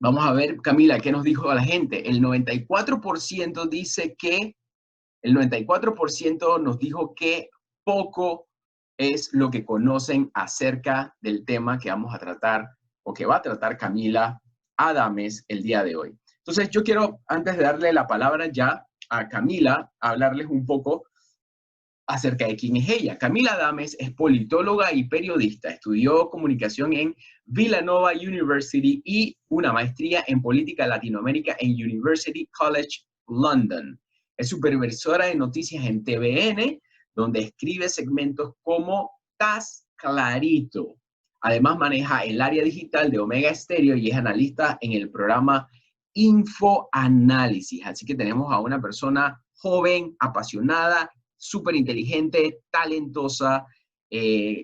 Vamos a ver, Camila, ¿qué nos dijo la gente? El 94% dice que, el 94% nos dijo que poco es lo que conocen acerca del tema que vamos a tratar o que va a tratar Camila Adames el día de hoy. Entonces, yo quiero, antes de darle la palabra ya a Camila, hablarles un poco acerca de quién es ella. Camila Adames es politóloga y periodista. Estudió comunicación en Villanova University y una maestría en política latinoamérica en University College London. Es supervisora de noticias en TVN, donde escribe segmentos como Taz Clarito. Además maneja el área digital de Omega Stereo y es analista en el programa Infoanálisis. Así que tenemos a una persona joven, apasionada, súper inteligente, talentosa,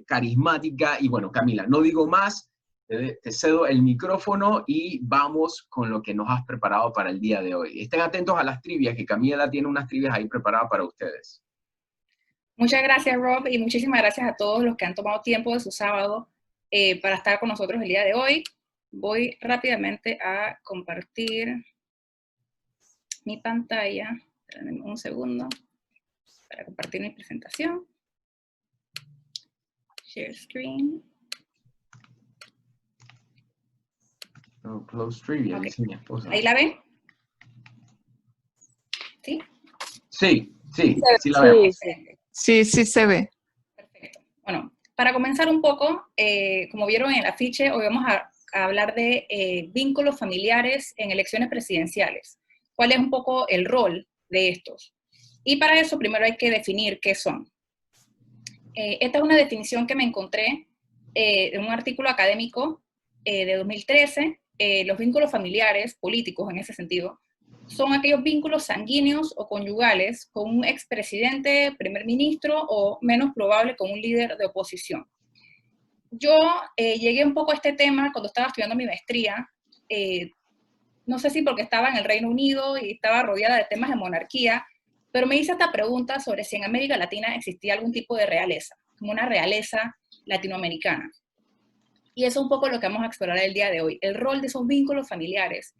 carismática. Y bueno, Camila, no digo más, te cedo el micrófono y vamos con lo que nos has preparado para el día de hoy. Estén atentos a las trivias, que Camila tiene unas trivias ahí preparadas para ustedes. Muchas gracias, Rob, y muchísimas gracias a todos los que han tomado tiempo de su sábado para estar con nosotros el día de hoy. Voy rápidamente a compartir mi pantalla. Espérenme un segundo para compartir mi presentación. Share screen. Oh, close trivia, Okay. dice mi esposa. ¿Ahí la ven? ¿Sí? Sí la vemos. Sí se ve. Perfecto. Bueno, para comenzar un poco, como vieron en el afiche, hoy vamos a hablar de vínculos familiares en elecciones presidenciales. ¿Cuál es un poco el rol de estos? Y para eso primero hay que definir qué son. Esta es una definición que me encontré en un artículo académico de 2013. Los vínculos familiares, políticos en ese sentido, son aquellos vínculos sanguíneos o conyugales con un expresidente, primer ministro o, menos probable, con un líder de oposición. Yo llegué un poco a este tema cuando estaba estudiando mi maestría, no sé si porque estaba en el Reino Unido y estaba rodeada de temas de monarquía, pero me hice esta pregunta sobre si en América Latina existía algún tipo de realeza, como una realeza latinoamericana. Y eso es un poco lo que vamos a explorar el día de hoy, el rol de esos vínculos familiares,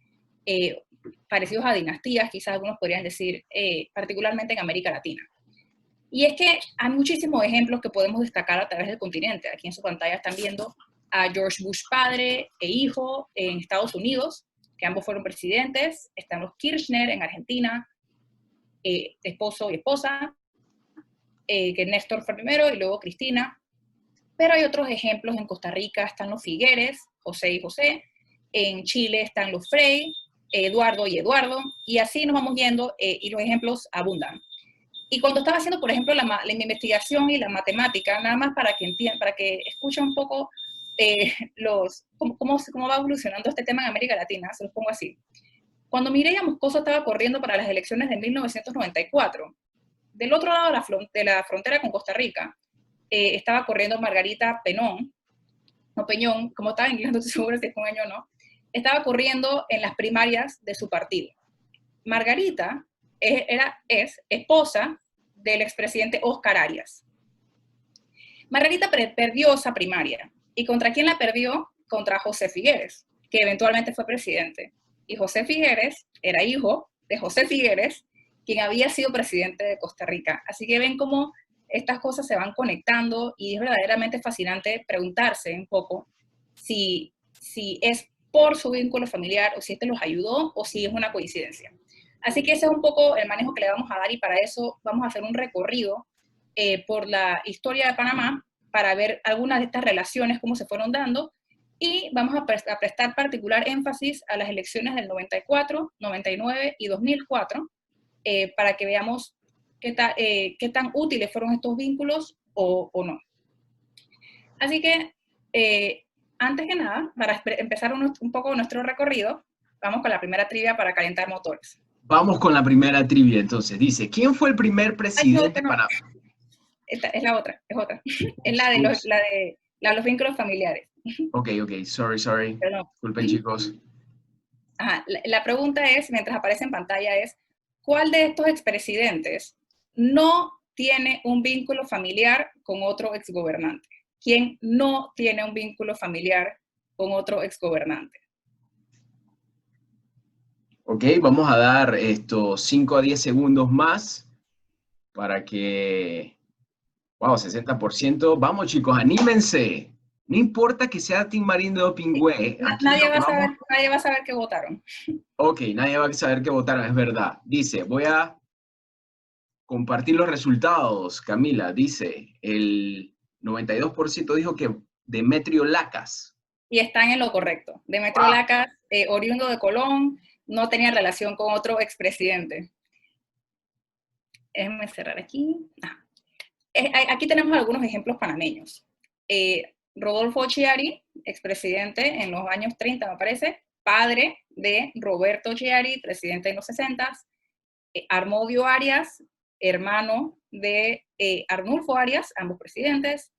parecidos a dinastías, quizás algunos podrían decir, particularmente en América Latina. Y es que hay muchísimos ejemplos que podemos destacar a través del continente. Aquí en su pantalla están viendo a George Bush padre e hijo en Estados Unidos, que ambos fueron presidentes. Están los Kirchner en Argentina, esposo y esposa, que Néstor fue primero y luego Cristina. Pero hay otros ejemplos. En Costa Rica están los Figueres, José y José. En Chile están los Frey, Eduardo y Eduardo. Y así nos vamos yendo y los ejemplos abundan. Y cuando estaba haciendo, por ejemplo, la investigación y la matemática, nada más para que entiendan, para que escuchen un poco cómo va evolucionando este tema en América Latina, se los pongo así. Cuando Mireya Moscoso estaba corriendo para las elecciones de 1994, del otro lado de la frontera con Costa Rica, estaba corriendo Margarita Peñón, no Peñón, como estaba en inglés, no estoy segura si es con año o no, estaba corriendo en las primarias de su partido. Margarita es esposa del expresidente Oscar Arias. Margarita perdió esa primaria. ¿Y contra quién la perdió? Contra José Figueres, que eventualmente fue presidente. Y José Figueres era hijo de José Figueres, quien había sido presidente de Costa Rica. Así que ven cómo estas cosas se van conectando y es verdaderamente fascinante preguntarse un poco si es por su vínculo familiar o si este los ayudó o si es una coincidencia. Así que ese es un poco el manejo que le vamos a dar y para eso vamos a hacer un recorrido por la historia de Panamá para ver algunas de estas relaciones, cómo se fueron dando, y vamos a prestar particular énfasis a las elecciones del 94, 99 y 2004, para que veamos qué tan útiles fueron estos vínculos o no. Así que, antes que nada, para empezar un poco nuestro recorrido, vamos con la primera trivia para calentar motores. Vamos con la primera trivia, entonces. Dice, ¿quién fue el primer presidente para...? Esta es la otra, es otra. Es la de los vínculos familiares. Ok, sorry. Disculpen, chicos. Ajá, la pregunta es, mientras aparece en pantalla, es, ¿cuál de estos expresidentes no tiene un vínculo familiar con otro exgobernante? ¿Quién no tiene un vínculo familiar con otro exgobernante? Ok, vamos a dar estos 5 a 10 segundos más para que... Wow, 60%. Vamos, chicos, anímense. No importa que sea Team Marindo o Pingüe. Aquí Nadie no va a vamos... saber, nadie va a saber que votaron. Ok, nadie va a saber que votaron, es verdad. Dice, voy a compartir los resultados. Camila, dice, el 92% dijo que Demetrio Lacas. Y están en lo correcto. Demetrio Lacas, oriundo de Colón, no tenía relación con otro expresidente. Déjenme cerrar aquí. Aquí tenemos algunos ejemplos panameños. Rodolfo Chiari, expresidente en los años 30, me parece, padre de Roberto Chiari, presidente en los 60. Armodio Arias, hermano de Arnulfo Arias, ambos presidentes.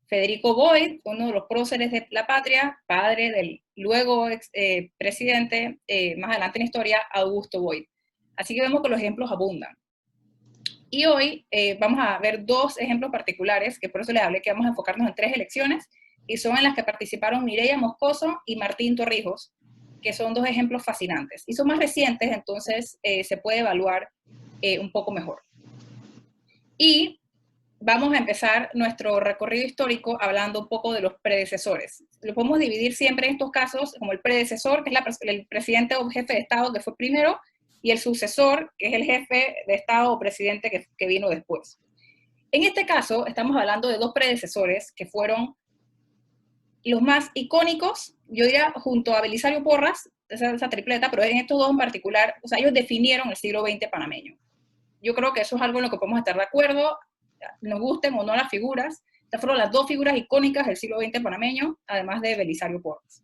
Federico Boyd, uno de los próceres de la patria, padre del luego presidente, más adelante en la historia, Augusto Boyd. Así que vemos que los ejemplos abundan. Y hoy vamos a ver dos ejemplos particulares, que por eso les hablé que vamos a enfocarnos en 3 elecciones, y son en las que participaron Mireya Moscoso y Martín Torrijos, que son 2 ejemplos fascinantes. Y son más recientes, entonces se puede evaluar un poco mejor. Y vamos a empezar nuestro recorrido histórico hablando un poco de los predecesores. Lo podemos dividir siempre en estos casos como el predecesor, que es el presidente o jefe de Estado que fue primero, y el sucesor, que es el jefe de Estado o presidente que vino después. En este caso, estamos hablando de 2 predecesores que fueron los más icónicos, yo diría, junto a Belisario Porras, esa tripleta, pero en estos 2 en particular, o sea, ellos definieron el siglo XX panameño. Yo creo que eso es algo en lo que podemos estar de acuerdo, nos gusten o no las figuras. Estas fueron las 2 figuras icónicas del siglo XX panameño, además de Belisario Porras.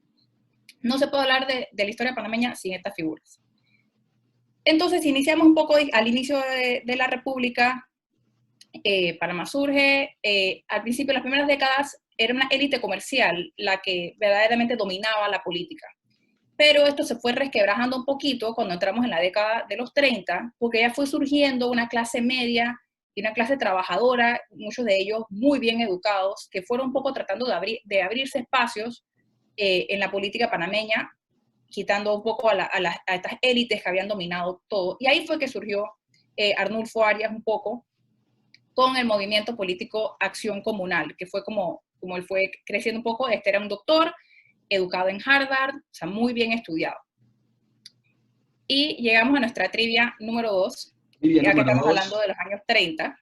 No se puede hablar de la historia panameña sin estas figuras. Entonces, iniciamos un poco al inicio de la República. Panamá surge, al principio, en las primeras décadas, era una élite comercial la que verdaderamente dominaba la política. Pero esto se fue resquebrajando un poquito cuando entramos en la década de los 30, porque ya fue surgiendo una clase media y una clase trabajadora, muchos de ellos muy bien educados, que fueron un poco tratando de abrirse espacios en la política panameña, quitando un poco a estas élites que habían dominado todo. Y ahí fue que surgió Arnulfo Arias un poco con el movimiento político Acción Comunal, que fue como él fue creciendo un poco. Este era un doctor, educado en Harvard, o sea, muy bien estudiado. Y llegamos a nuestra trivia número 2, ya que estamos hablando de los años 30.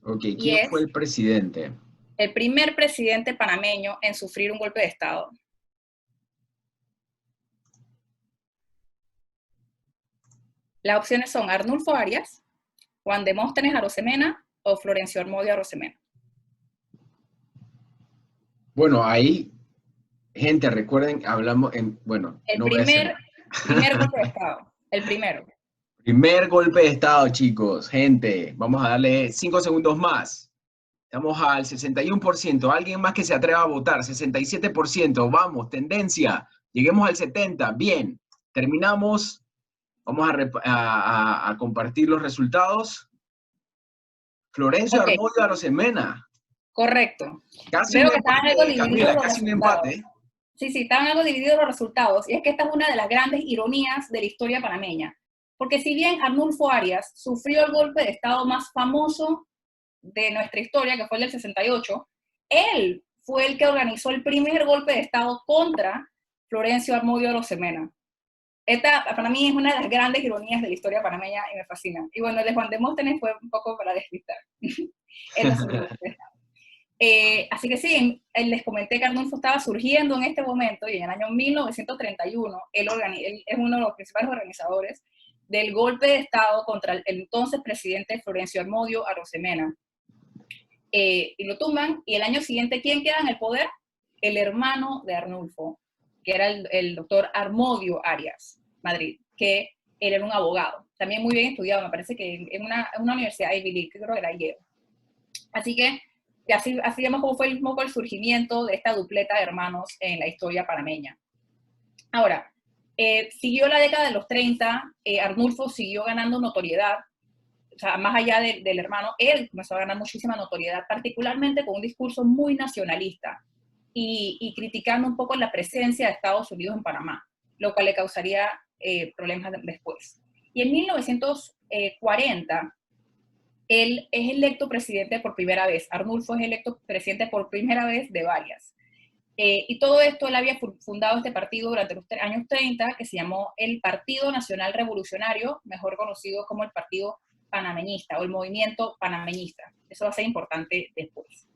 Ok, ¿quién fue el presidente? El primer presidente panameño en sufrir un golpe de Estado. Las opciones son Arnulfo Arias, Juan Demóstenes Arosemena o Florencio Armodio Arosemena. Bueno, ahí, gente, recuerden, hablamos en, bueno, el no primer golpe de Estado, el primero. Primer golpe de Estado, chicos, gente, vamos a darle 5 segundos más. Estamos al 61%, alguien más que se atreva a votar, 67%, vamos, tendencia, lleguemos al 70%, bien, terminamos, vamos a compartir los resultados. Florencio Armodio Arosemena. Correcto. Casi Veo un que estaban algo divididos los casi un resultados. empate. Sí, estaban algo divididos los resultados, y es que esta es una de las grandes ironías de la historia panameña, porque si bien Arnulfo Arias sufrió el golpe de Estado más famoso de nuestra historia, que fue el del 68, él fue el que organizó el primer golpe de Estado contra Florencio Armodio Arosemena. Esta, para mí, es una de las grandes ironías de la historia panameña y me fascina. Y bueno, el de Juan Demóstenes fue un poco para despistar. Él no sufrió el golpe de Estado. Así que sí, les comenté que Arnulfo estaba surgiendo en este momento, y en el año 1931 él es uno de los principales organizadores del golpe de Estado contra el entonces presidente Florencio Armodio Arosemena. Y lo tumban, y el año siguiente, ¿quién queda en el poder? El hermano de Arnulfo, que era el doctor Armodio Arias Madrid, que él era un abogado, también muy bien estudiado, me parece que en una universidad Ivy League, que creo que era Yale. Así que así vemos cómo fue un poco el surgimiento de esta dupleta de hermanos en la historia panameña. Ahora, siguió la década de los 30, Arnulfo siguió ganando notoriedad, o sea, más allá del hermano, él comenzó a ganar muchísima notoriedad, particularmente con un discurso muy nacionalista y criticando un poco la presencia de Estados Unidos en Panamá, lo cual le causaría problemas después. Y en 1940, él es electo presidente por primera vez. Arnulfo es electo presidente por primera vez de varias. Y todo esto, él había fundado este partido durante los años 30, que se llamó el Partido Nacional Revolucionario, mejor conocido como el Partido Panameñista, o el Movimiento Panameñista. Eso va a ser importante después.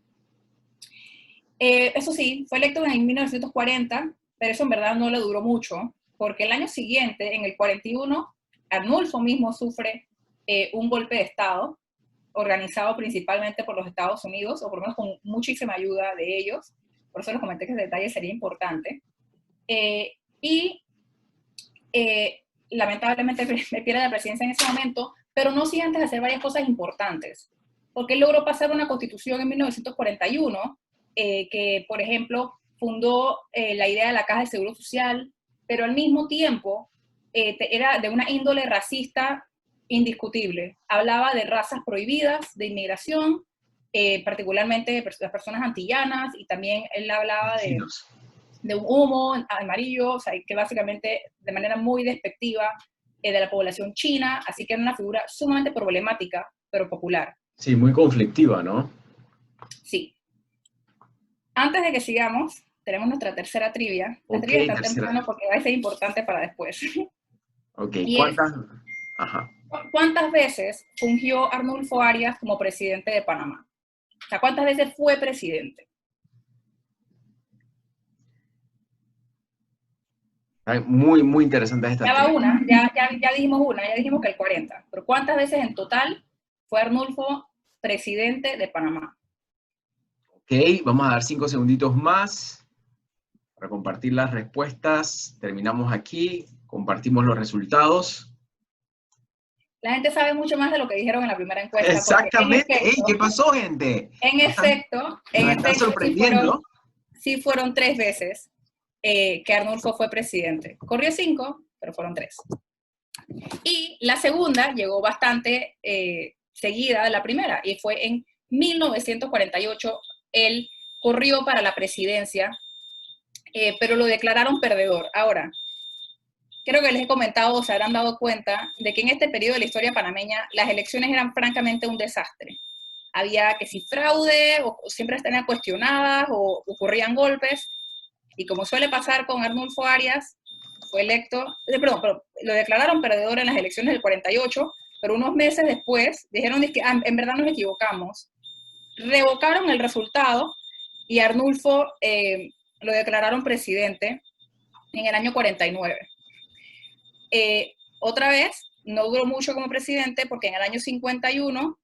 Eso sí, fue electo en 1940, pero eso en verdad no le duró mucho, porque el año siguiente, en el 41, Arnulfo mismo sufre un golpe de Estado, organizado principalmente por los Estados Unidos, o por lo menos con muchísima ayuda de ellos. Por eso les comenté que ese detalle sería importante. Lamentablemente me pierde la presidencia en ese momento, pero no sin antes hacer varias cosas importantes. Porque él logró pasar una constitución en 1941, que, por ejemplo, fundó la idea de la Caja de Seguro Social, pero al mismo tiempo era de una índole racista indiscutible. Hablaba de razas prohibidas, de inmigración, particularmente de las personas antillanas, y también él hablaba de un humo amarillo, o sea, que básicamente de manera muy despectiva de la población china, así que era una figura sumamente problemática, pero popular. Sí, muy conflictiva, ¿no? Sí. Antes de que sigamos, tenemos nuestra tercera trivia. La trivia está temprano porque va a ser importante para después. Ok, ¿Cuántas veces fungió Arnulfo Arias como presidente de Panamá? O sea, ¿cuántas veces fue presidente? Muy, muy interesante esta Ya va una, ya dijimos una, ya dijimos que el 40. Pero ¿cuántas veces en total fue Arnulfo presidente de Panamá? Ok, vamos a dar 5 segunditos más para compartir las respuestas. Terminamos aquí, compartimos los resultados. La gente sabe mucho más de lo que dijeron en la primera encuesta. Exactamente. Efecto, ¿qué pasó, gente? En efecto, sorprendiendo. Sí fueron 3 veces que Arnulfo fue presidente. Corrió 5, pero fueron 3. Y la segunda llegó bastante seguida de la primera, y fue en 1948. Él corrió para la presidencia, pero lo declararon perdedor. Ahora, creo que les he comentado, o se habrán dado cuenta, de que en este periodo de la historia panameña las elecciones eran francamente un desastre. Había que si fraude, o siempre estaban cuestionadas, o ocurrían golpes, y como suele pasar con Arnulfo Arias, fue electo, pero lo declararon perdedor en las elecciones del 48, pero unos meses después dijeron que en verdad nos equivocamos, revocaron el resultado, y Arnulfo lo declararon presidente en el año 49. Otra vez, no duró mucho como presidente, porque en el año 51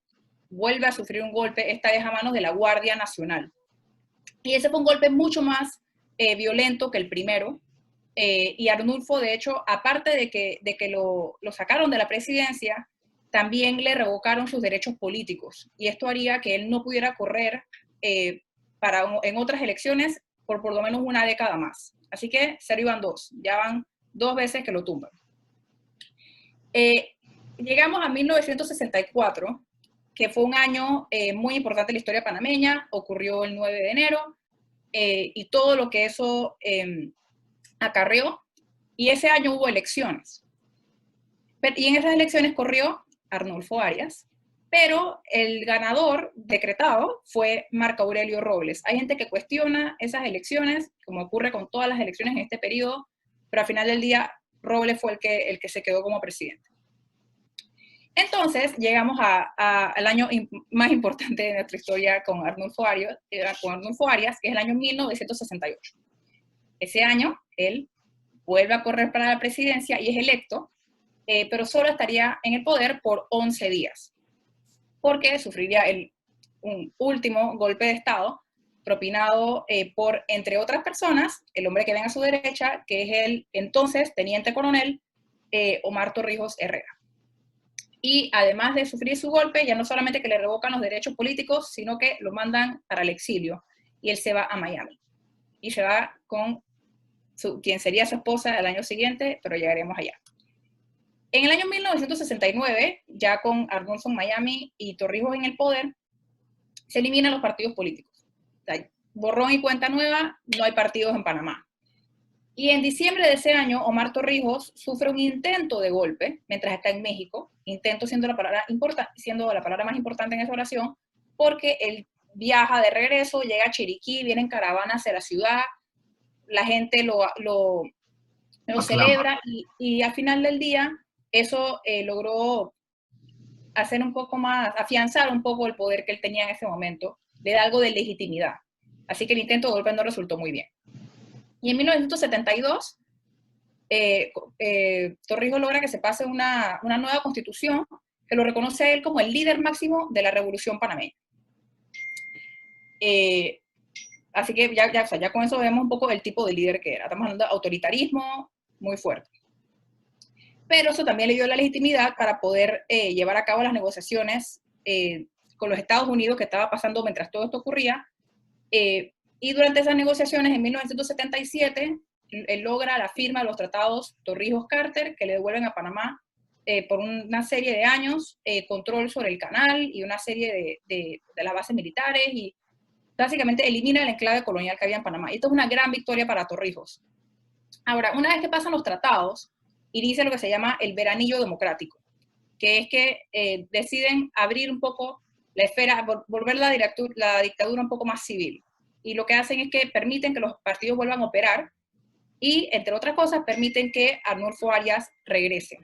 vuelve a sufrir un golpe, esta vez a manos de la Guardia Nacional. Y ese fue un golpe mucho más violento que el primero, y Arnulfo, de hecho, aparte de que lo sacaron de la presidencia, también le revocaron sus derechos políticos, y esto haría que él no pudiera correr en otras elecciones por lo menos una década más. Así que 0 iban 2, ya van 2 veces que lo tumban. Llegamos a 1964, que fue un año muy importante en la historia panameña. Ocurrió el 9 de enero, y todo lo que eso acarreó, y ese año hubo elecciones. Y en esas elecciones corrió Arnulfo Arias, pero el ganador decretado fue Marco Aurelio Robles. Hay gente que cuestiona esas elecciones, como ocurre con todas las elecciones en este periodo, pero al final del día Robles fue el que se quedó como presidente. Entonces llegamos al año más importante de nuestra historia con Arnulfo Arias, que es el año 1968. Ese año él vuelve a correr para la presidencia y es electo, pero solo estaría en el poder por 11 días, porque sufriría un último golpe de Estado propinado por, entre otras personas, el hombre que ven a su derecha, que es el entonces teniente coronel Omar Torrijos Herrera. Y además de sufrir su golpe, ya no solamente que le revocan los derechos políticos, sino que lo mandan para el exilio, y él se va a Miami. Y se va con quien sería su esposa al año siguiente, pero llegaremos allá. En el año 1969, ya con Arnulfo en Miami y Torrijos en el poder, se eliminan los partidos políticos. O sea, borrón y cuenta nueva, no hay partidos en Panamá. Y en diciembre de ese año, Omar Torrijos sufre un intento de golpe mientras está en México, intento siendo la palabra más importante en esa oración, porque él viaja de regreso, llega a Chiriquí, viene en caravana hacia la ciudad, la gente lo celebra y al final del día eso logró hacer un poco más, afianzar un poco el poder que él tenía en ese momento, le da algo de legitimidad. Así que el intento de golpe no resultó muy bien. Y en 1972, Torrijos logra que se pase una nueva constitución que lo reconoce a él como el líder máximo de la revolución panameña. Así que ya con eso vemos un poco el tipo de líder que era. Estamos hablando de autoritarismo muy fuerte. Pero eso también le dio la legitimidad para poder llevar a cabo las negociaciones con los Estados Unidos que estaba pasando mientras todo esto ocurría. Y durante esas negociaciones, en 1977, él logra la firma de los tratados Torrijos-Carter, que le devuelven a Panamá por una serie de años control sobre el canal y una serie de las bases militares, y básicamente elimina el enclave colonial que había en Panamá. Y esto es una gran victoria para Torrijos. Ahora, una vez que pasan los tratados, inicia lo que se llama el veranillo democrático, que es que deciden abrir un poco la esfera, volver la dictadura un poco más civil. Y lo que hacen es que permiten que los partidos vuelvan a operar y, entre otras cosas, permiten que Arnulfo Arias regrese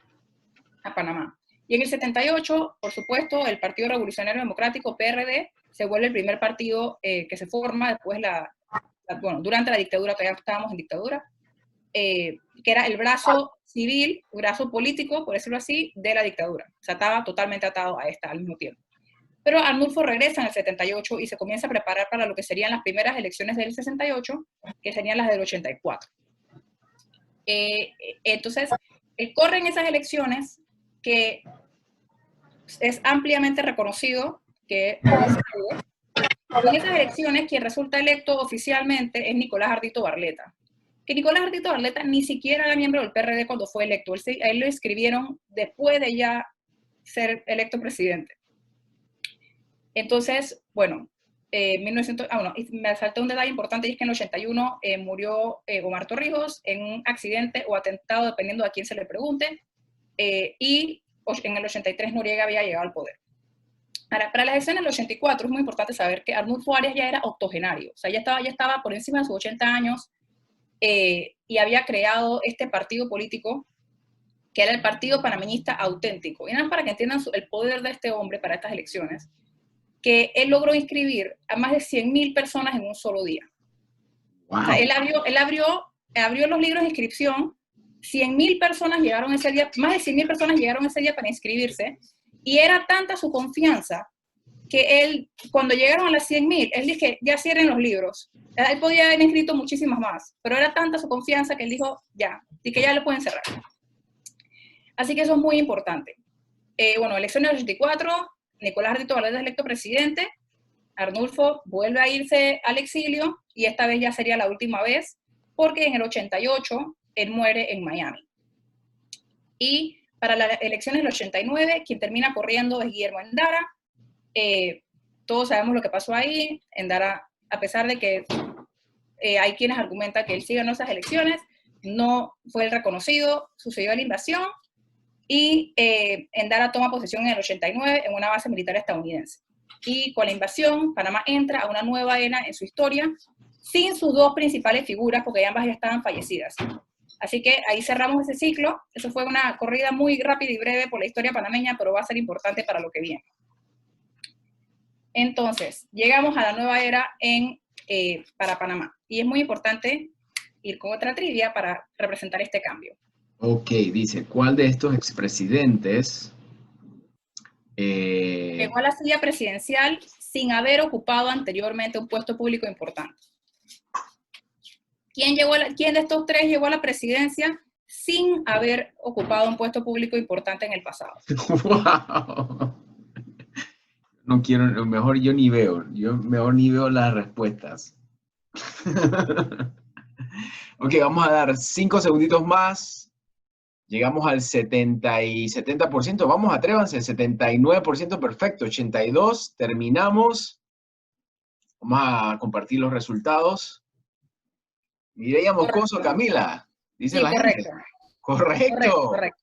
a Panamá. Y en el 78, por supuesto, el Partido Revolucionario Democrático, PRD, se vuelve el primer partido que se forma después durante la dictadura, todavía estábamos en dictadura, que era el brazo civil, brazo político, por decirlo así, de la dictadura. O sea, estaba totalmente atado a esta al mismo tiempo. Pero Arnulfo regresa en el 78 y se comienza a preparar para lo que serían las primeras elecciones del 68, que serían las del 84. Entonces, él corre en esas elecciones que es ampliamente reconocido que en esas elecciones quien resulta electo oficialmente es Nicolás Ardito Barleta. Que Nicolás Ardito Barleta ni siquiera era miembro del PRD cuando fue electo. Él lo inscribieron después de ya ser electo presidente. Entonces, bueno, me saltó un detalle importante, y es que en el 81 murió Omar Torrijos en un accidente o atentado, dependiendo a quién se le pregunte, y en el 83 Noriega había llegado al poder. Ahora, para las elecciones del 84 es muy importante saber que Arnulfo Arias ya era octogenario, o sea, ya estaba por encima de sus 80 años, y había creado este partido político que era el Partido Panameñista Auténtico. Y nada más para que entiendan el poder de este hombre para estas elecciones, que él logró inscribir a más de 100.000 personas en un solo día. Wow. O sea, él abrió los libros de inscripción, 100.000 personas llegaron ese día, más de 100.000 personas llegaron ese día para inscribirse, y era tanta su confianza que él, cuando llegaron a las 100.000, él dijo que ya cierren los libros. Él podía haber inscrito muchísimas más, pero era tanta su confianza que él dijo ya, y que ya lo pueden cerrar. Así que eso es muy importante. Bueno, elecciones del 84, Nicolás Ardito Barleta es electo presidente, Arnulfo vuelve a irse al exilio, y esta vez ya sería la última vez, porque en el 88 él muere en Miami. Y para las elecciones del 89, quien termina corriendo es Guillermo Endara. Todos sabemos lo que pasó ahí. Endara, a pesar de que hay quienes argumentan que él sí ganó esas elecciones, no fue el reconocido, sucedió la invasión, y Endara toma posesión en el 89 en una base militar estadounidense. Y con la invasión, Panamá entra a una nueva era en su historia, sin sus dos principales figuras, porque ambas ya estaban fallecidas. Así que ahí cerramos ese ciclo. Eso fue una corrida muy rápida y breve por la historia panameña, pero va a ser importante para lo que viene. Entonces, llegamos a la nueva era para Panamá. Y es muy importante ir con otra trivia para representar este cambio. Ok, dice, ¿cuál de estos expresidentes llegó a la silla presidencial sin haber ocupado anteriormente un puesto público importante? ¿Quién de estos tres llegó a la presidencia sin haber ocupado un puesto público importante en el pasado? ¡Wow! No quiero, mejor yo ni veo las respuestas. Ok, vamos a dar 5 segunditos más. Llegamos al 70%. Vamos, atrévanse, 79% perfecto. 82, terminamos. Vamos a compartir los resultados. Mireya Moscoso, Correcto. Camila, dice Sí, la gente. correcto. Correcto, Correcto. correcto.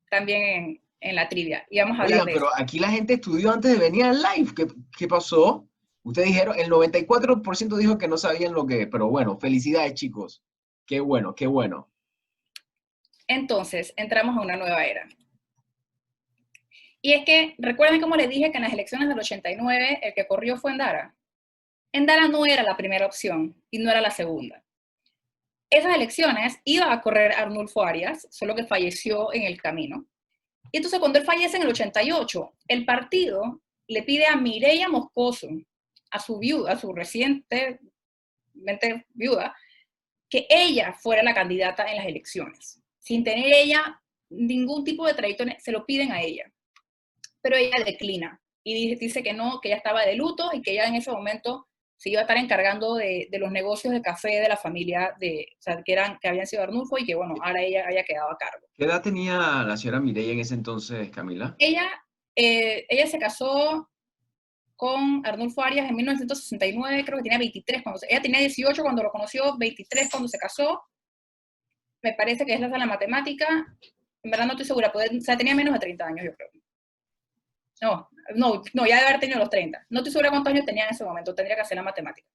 También en la trivia. Y vamos a hablar Oigan, de pero eso. aquí la gente estudió antes de venir al live. ¿Qué pasó? Ustedes dijeron, el 94% dijo que no sabían lo que, pero bueno, felicidades, chicos. Qué bueno, qué bueno. Entonces, entramos a una nueva era. Y es que, recuerden como les dije que en las elecciones del 89, el que corrió fue Endara. Endara no era la primera opción y no era la segunda. Esas elecciones iba a correr Arnulfo Arias, solo que falleció en el camino. Y entonces cuando él fallece en el 88, el partido le pide a Mireya Moscoso, a su viuda, a su recientemente viuda, que ella fuera la candidata en las elecciones. Sin tener ella ningún tipo de trayectoria, se lo piden a ella. Pero ella declina y dice que no, que ella estaba de luto y que ella en ese momento se iba a estar encargando de los negocios de café de la familia, o sea, que habían sido Arnulfo y que, bueno, ahora ella haya quedado a cargo. ¿Qué edad tenía la señora Mireya en ese entonces, Camila? Ella se casó con Arnulfo Arias en 1969, creo que tenía 23, ella tenía 18 cuando lo conoció, 23 cuando se casó, me parece que es la matemática, en verdad no estoy segura, o sea, tenía menos de 30 años, yo creo. No, ya debe haber tenido los 30. No estoy segura cuántos años tenía en ese momento, tendría que hacer la matemática.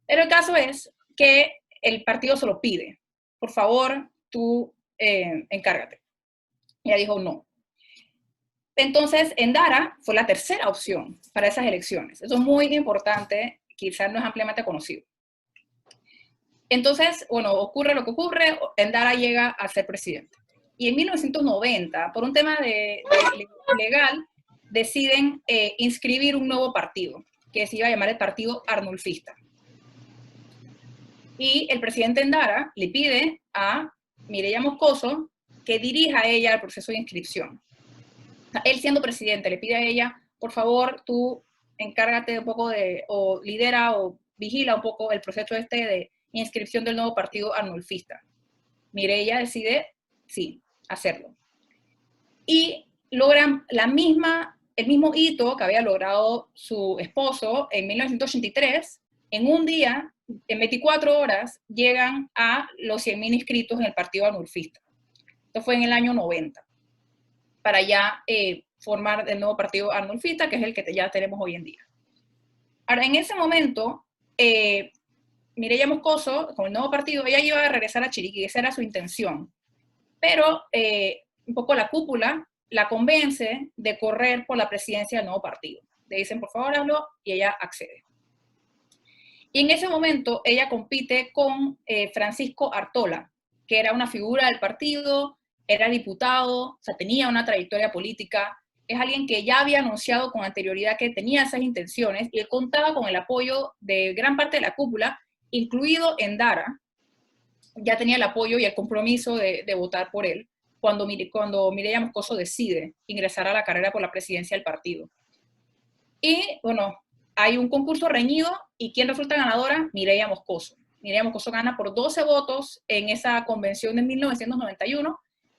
Pero el caso es que el partido se lo pide. Por favor, tú encárgate. Y ella dijo no. Entonces, Endara fue la tercera opción para esas elecciones. Eso es muy importante, quizás no es ampliamente conocido. Entonces, bueno, ocurre lo que ocurre, Endara llega a ser presidente. Y en 1990, por un tema legal, deciden inscribir un nuevo partido, que se iba a llamar el Partido Arnulfista. Y el presidente Endara le pide a Mireya Moscoso que dirija a ella el proceso de inscripción. O sea, él siendo presidente le pide a ella, por favor, tú encárgate un poco o lidera o vigila un poco el proceso de inscripción del nuevo partido arnulfista. Mireya decide, sí, hacerlo. Y logran el mismo hito que había logrado su esposo en 1983. En un día, en 24 horas, llegan a los 100.000 inscritos en el partido arnulfista. Esto fue en el año 90, para ya formar el nuevo partido arnulfista, que es el que ya tenemos hoy en día. Ahora, en ese momento, Mireya Moscoso, con el nuevo partido, ella iba a regresar a Chiriquí, esa era su intención. Pero un poco la cúpula la convence de correr por la presidencia del nuevo partido. Le dicen, por favor, hazlo, y ella accede. Y en ese momento ella compite con Francisco Artola, que era una figura del partido, era diputado, o sea, tenía una trayectoria política, es alguien que ya había anunciado con anterioridad que tenía esas intenciones y él contaba con el apoyo de gran parte de la cúpula, incluido Endara, ya tenía el apoyo y el compromiso de votar por él cuando Mireya Moscoso decide ingresar a la carrera por la presidencia del partido. Y bueno, hay un concurso reñido y ¿quién resulta ganadora? Mireya Moscoso. Mireya Moscoso gana por 12 votos en esa convención de 1991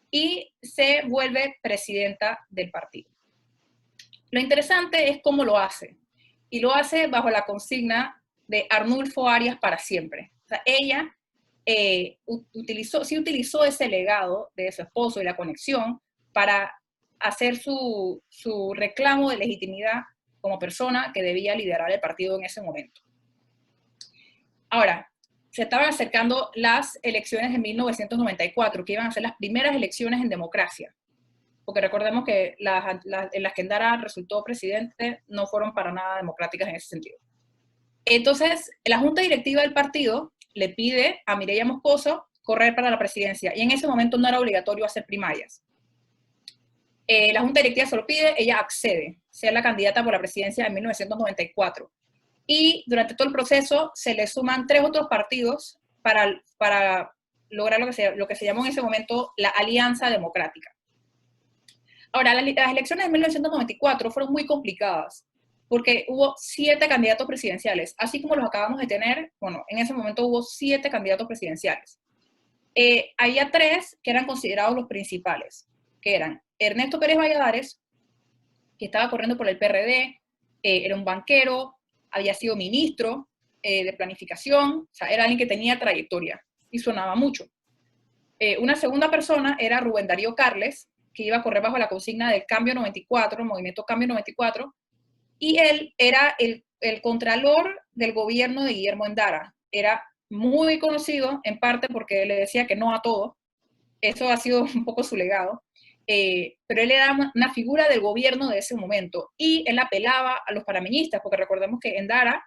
y se vuelve presidenta del partido. Lo interesante es cómo lo hace. Y lo hace bajo la consigna de Arnulfo Arias para siempre. O sea, ella utilizó ese legado de su esposo y la conexión para hacer su reclamo de legitimidad como persona que debía liderar el partido en ese momento. Ahora, se estaban acercando las elecciones de 1994, que iban a ser las primeras elecciones en democracia, porque recordemos que en las que Endara resultó presidente no fueron para nada democráticas en ese sentido. Entonces, la junta directiva del partido le pide a Mireya Moscoso correr para la presidencia, y en ese momento no era obligatorio hacer primarias. La junta directiva se lo pide, ella accede, ser la candidata por la presidencia en 1994. Y durante todo el proceso se le suman 3 otros partidos para lograr lo que se llamó en ese momento la Alianza Democrática. Ahora, las elecciones de 1994 fueron muy complicadas, porque hubo 7 candidatos presidenciales, así como los acabamos de tener, bueno, en ese momento hubo 7 candidatos presidenciales. Había 3 que eran considerados los principales, que eran Ernesto Pérez Valladares, que estaba corriendo por el PRD, era un banquero, había sido ministro, de planificación, o sea, era alguien que tenía trayectoria y sonaba mucho. Una segunda persona era Rubén Darío Carles, que iba a correr bajo la consigna del Cambio 94, Movimiento Cambio 94, y él era el contralor del gobierno de Guillermo Endara. Era muy conocido, en parte porque le decía que no a todo. Eso ha sido un poco su legado. Pero él era una figura del gobierno de ese momento. Y él apelaba a los panameñistas, porque recordemos que Endara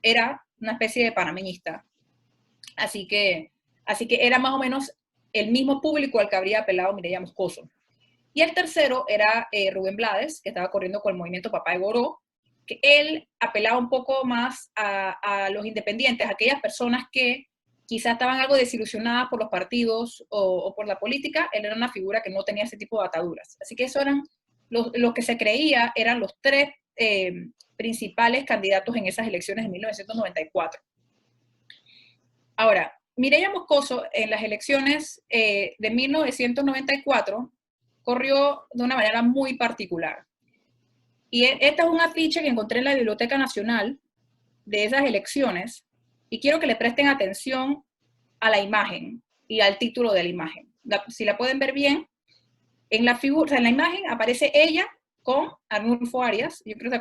era una especie de panameñista. Así que era más o menos el mismo público al que habría apelado Mireya Moscoso. Y el tercero era Rubén Blades, que estaba corriendo con el movimiento Papá de Goró, que él apelaba un poco más a los independientes, a aquellas personas que quizás estaban algo desilusionadas por los partidos o por la política. Él era una figura que no tenía ese tipo de ataduras. Así que eso eran los que se creía eran los tres principales candidatos en esas elecciones de 1994. Ahora, Mireya Moscoso en las elecciones de 1994 corrió de una manera muy particular. Y este es un afiche que encontré en la Biblioteca Nacional de esas elecciones, y quiero que le presten atención a la imagen y al título de la imagen. Si la pueden ver bien, en la figura, o sea, en la imagen aparece ella con Arnulfo Arias. Yo creo que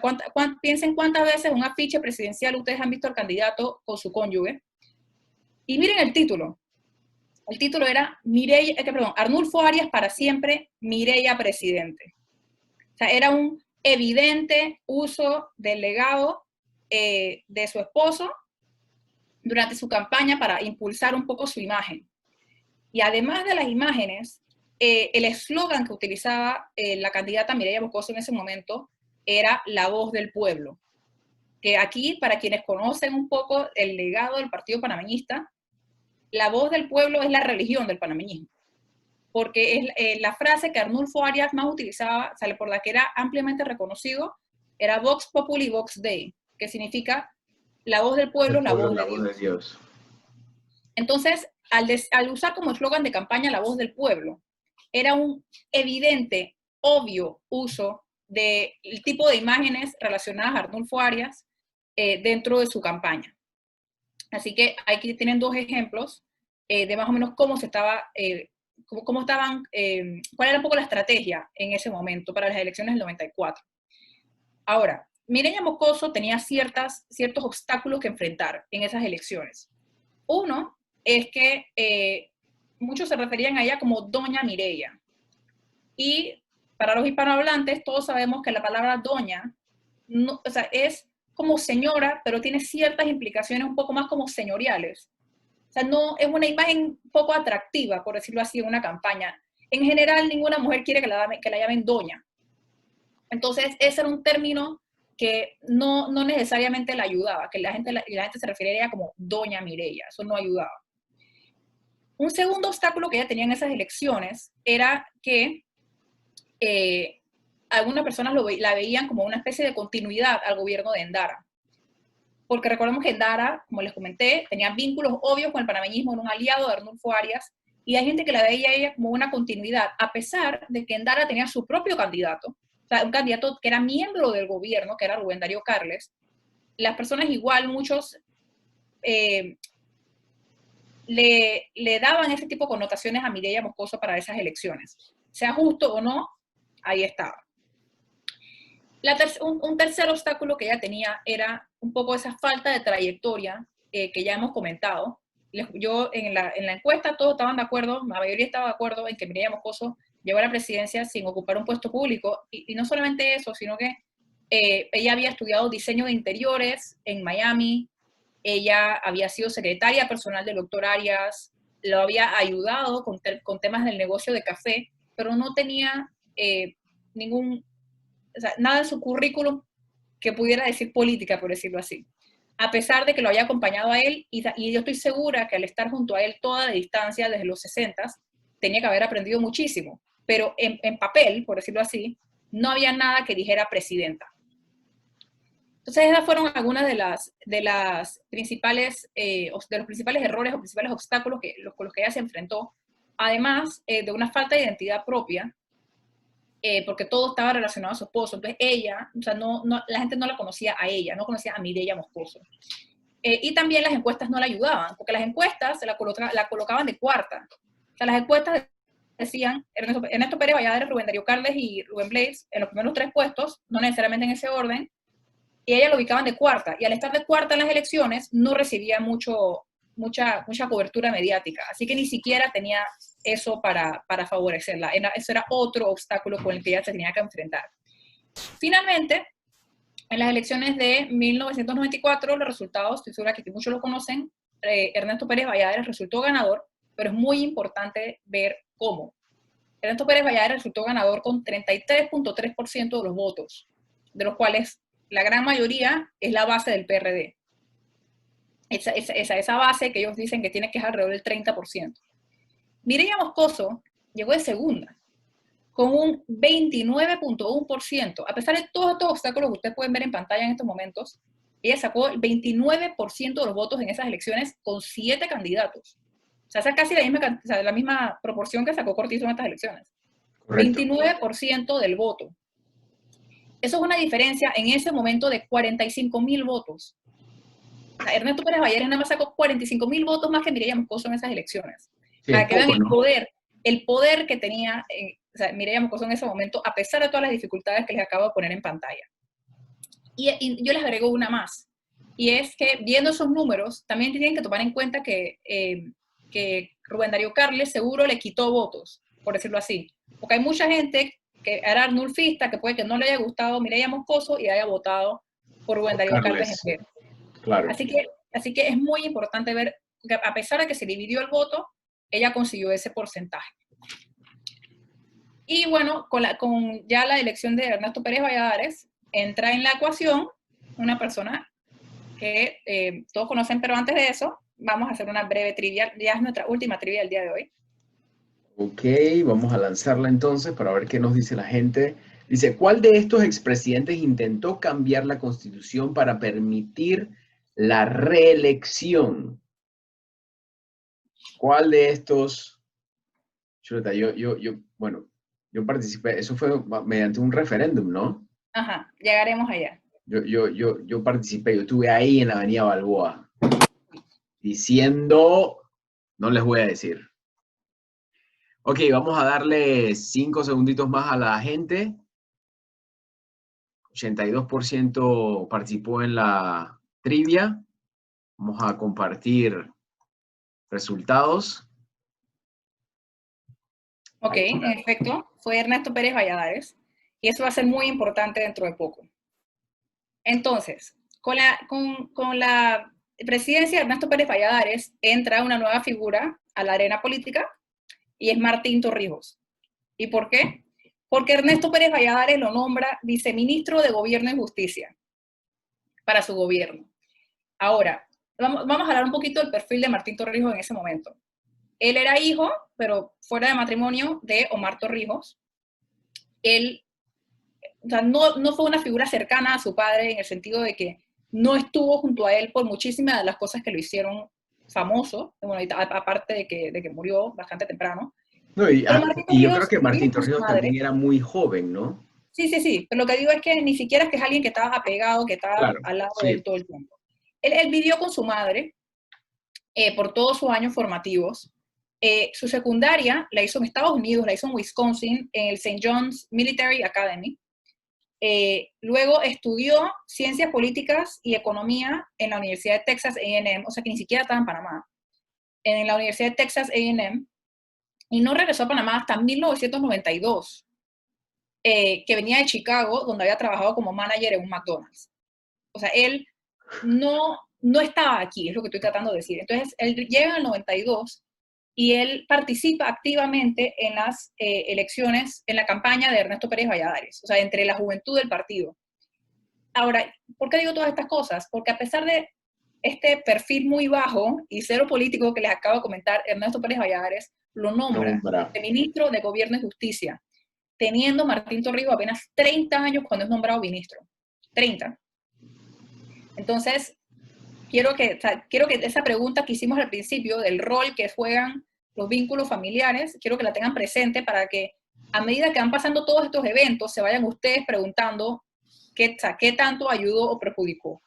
piensen cuántas veces un afiche presidencial ustedes han visto al candidato con su cónyuge. Y miren el título. El título era Arnulfo Arias para siempre, Mireya presidente. O sea, era un evidente uso del legado de su esposo durante su campaña para impulsar un poco su imagen. Y además de las imágenes, el eslogan que utilizaba la candidata Mireya Moscoso en ese momento era la voz del pueblo. Que aquí, para quienes conocen un poco el legado del Partido Panameñista, la voz del pueblo es la religión del panameñismo. Porque es la frase que Arnulfo Arias más utilizaba, sale por la que era ampliamente reconocido, era Vox Populi Vox Dei, que significa la voz del pueblo, la voz de Dios. Entonces, al usar como eslogan de campaña la voz del pueblo, era un evidente, obvio uso del tipo de imágenes relacionadas a Arnulfo Arias dentro de su campaña. Así que aquí tienen dos ejemplos de más o menos cómo se estaba... cuál era un poco la estrategia en ese momento para las elecciones del 94. Ahora, Mireya Moscoso tenía ciertos obstáculos que enfrentar en esas elecciones. Uno es que muchos se referían a ella como Doña Mireya. Y para los hispanohablantes, todos sabemos que la palabra doña no, o sea, es como señora, pero tiene ciertas implicaciones un poco más como señoriales. O sea, no es una imagen poco atractiva, por decirlo así, en una campaña. En general, ninguna mujer quiere que la llamen doña. Entonces, ese era un término que no necesariamente la ayudaba, que la gente se referiría a ella como doña Mireya. Eso no ayudaba. Un segundo obstáculo que ella tenía en esas elecciones era que algunas personas la veían como una especie de continuidad al gobierno de Endara. Porque recordemos que Endara, como les comenté, tenía vínculos obvios con el panameñismo, era un aliado de Arnulfo Arias, y hay gente que la veía a ella como una continuidad, a pesar de que Endara tenía su propio candidato, o sea, un candidato que era miembro del gobierno, que era Rubén Darío Carles. Las personas igual, muchos le daban ese tipo de connotaciones a Mireya Moscoso para esas elecciones. Sea justo o no, ahí estaba. Un tercer obstáculo que ella tenía era un poco esa falta de trayectoria que ya hemos comentado. Yo en la encuesta todos estaban de acuerdo, la mayoría estaba de acuerdo en que Mireya Moscoso llegó a la presidencia sin ocupar un puesto público, y no solamente eso, sino que ella había estudiado diseño de interiores en Miami, ella había sido secretaria personal del doctor Arias, lo había ayudado con temas del negocio de café, pero no tenía o sea, nada en su currículum que pudiera decir política, por decirlo así. A pesar de que lo había acompañado a él, y yo estoy segura que al estar junto a él toda la distancia desde los 60, tenía que haber aprendido muchísimo. Pero en papel, por decirlo así, no había nada que dijera presidenta. Entonces, esas fueron algunas de los principales errores o principales obstáculos con los que ella se enfrentó, además de una falta de identidad propia, porque todo estaba relacionado a su esposo. Entonces ella, o sea, la gente no la conocía a ella, no conocía a Mireya Moscoso. Y también las encuestas no la ayudaban, porque las encuestas la colocaban de cuarta. O sea, las encuestas decían Ernesto Pérez Valladares, Rubén Darío Carles y Rubén Blades en los primeros 3 puestos, no necesariamente en ese orden, y ella lo ubicaban de cuarta. Y al estar de cuarta en las elecciones, no recibía mucha cobertura mediática. Así que ni siquiera tenía eso para favorecerla. Eso era otro obstáculo con el que ella se tenía que enfrentar. Finalmente, en las elecciones de 1994, los resultados, estoy segura que muchos lo conocen, Ernesto Pérez Valladares resultó ganador, pero es muy importante ver cómo. Ernesto Pérez Valladares resultó ganador con 33.3% de los votos, de los cuales la gran mayoría es la base del PRD. Esa base que ellos dicen que tiene que ser alrededor del 30%. Mireya Moscoso llegó de segunda, con un 29.1%. A pesar de todos estos obstáculos que ustedes pueden ver en pantalla en estos momentos, ella sacó el 29% de los votos en esas elecciones con 7 candidatos. O sea, esa casi la misma proporción que sacó Cortizo en estas elecciones. Correcto. 29% del voto. Eso es una diferencia en ese momento de 45.000 votos. O sea, Ernesto Pérez Valladares nada más sacó 45.000 votos más que Mireya Moscoso en esas elecciones. Sí, para que vean el poder que tenía o sea, Mireya Moscoso en ese momento, a pesar de todas las dificultades que les acabo de poner en pantalla. Y yo les agrego una más, y es que viendo esos números, también tienen que tomar en cuenta que Rubén Darío Carles seguro le quitó votos, por decirlo así, porque hay mucha gente que era nulfista, que puede que no le haya gustado Mireya Moscoso y haya votado por Rubén Darío Carles en vez. Claro. Así que es muy importante ver que a pesar de que se dividió el voto, ella consiguió ese porcentaje. Y bueno, con ya la elección de Ernesto Pérez Valladares, entra en la ecuación una persona que todos conocen, pero antes de eso, vamos a hacer una breve trivia. Ya es nuestra última trivia del día de hoy. Ok, vamos a lanzarla entonces para ver qué nos dice la gente. Dice, ¿cuál de estos expresidentes intentó cambiar la Constitución para permitir la reelección? ¿Cuál de estos? Chuta, bueno, yo participé, eso fue mediante un referéndum, ¿no? Ajá, llegaremos allá. Yo participé, yo estuve ahí en la Avenida Balboa, diciendo, no les voy a decir. Ok, vamos a darle 5 segunditos más a la gente. 82% participó en la trivia. Vamos a compartir resultados. Ok, en efecto, fue Ernesto Pérez Valladares. Y eso va a ser muy importante dentro de poco. Entonces, con la presidencia de Ernesto Pérez Valladares entra una nueva figura a la arena política y es Martín Torrijos. ¿Y por qué? Porque Ernesto Pérez Valladares lo nombra viceministro de Gobierno y Justicia para su gobierno. Ahora, vamos a hablar un poquito del perfil de Martín Torrijos en ese momento. Él era hijo, pero fuera de matrimonio, de Omar Torrijos. Él, o sea, no fue una figura cercana a su padre en el sentido de que no estuvo junto a él por muchísimas de las cosas que lo hicieron famoso, bueno, aparte de que murió bastante temprano. No, y yo creo que Martín Torrijos también era muy joven, ¿no? Sí, pero lo que digo es que ni siquiera es que es alguien que estaba apegado, que estaba al lado de él todo el tiempo. Él vivió con su madre por todos sus años formativos. Su secundaria la hizo en Estados Unidos, la hizo en Wisconsin, en el St. John's Military Academy. Luego estudió Ciencias Políticas y Economía en la Universidad de Texas A&M, o sea que ni siquiera estaba en Panamá, en la Universidad de Texas A&M, y no regresó a Panamá hasta 1992, que venía de Chicago, donde había trabajado como manager en un McDonald's. O sea, él no estaba aquí, es lo que estoy tratando de decir. Entonces, él llega en el 92 y él participa activamente en las elecciones, en la campaña de Ernesto Pérez Valladares, o sea, entre la juventud del partido. Ahora, ¿por qué digo todas estas cosas? Porque a pesar de este perfil muy bajo y cero político que les acabo de comentar, Ernesto Pérez Valladares lo nombra de ministro de Gobierno y Justicia, teniendo Martín Torrijos apenas 30 años cuando es nombrado ministro. 30. Entonces, quiero que esa pregunta que hicimos al principio del rol que juegan los vínculos familiares, quiero que la tengan presente para que a medida que van pasando todos estos eventos, se vayan ustedes preguntando qué tanto ayudó o perjudicó.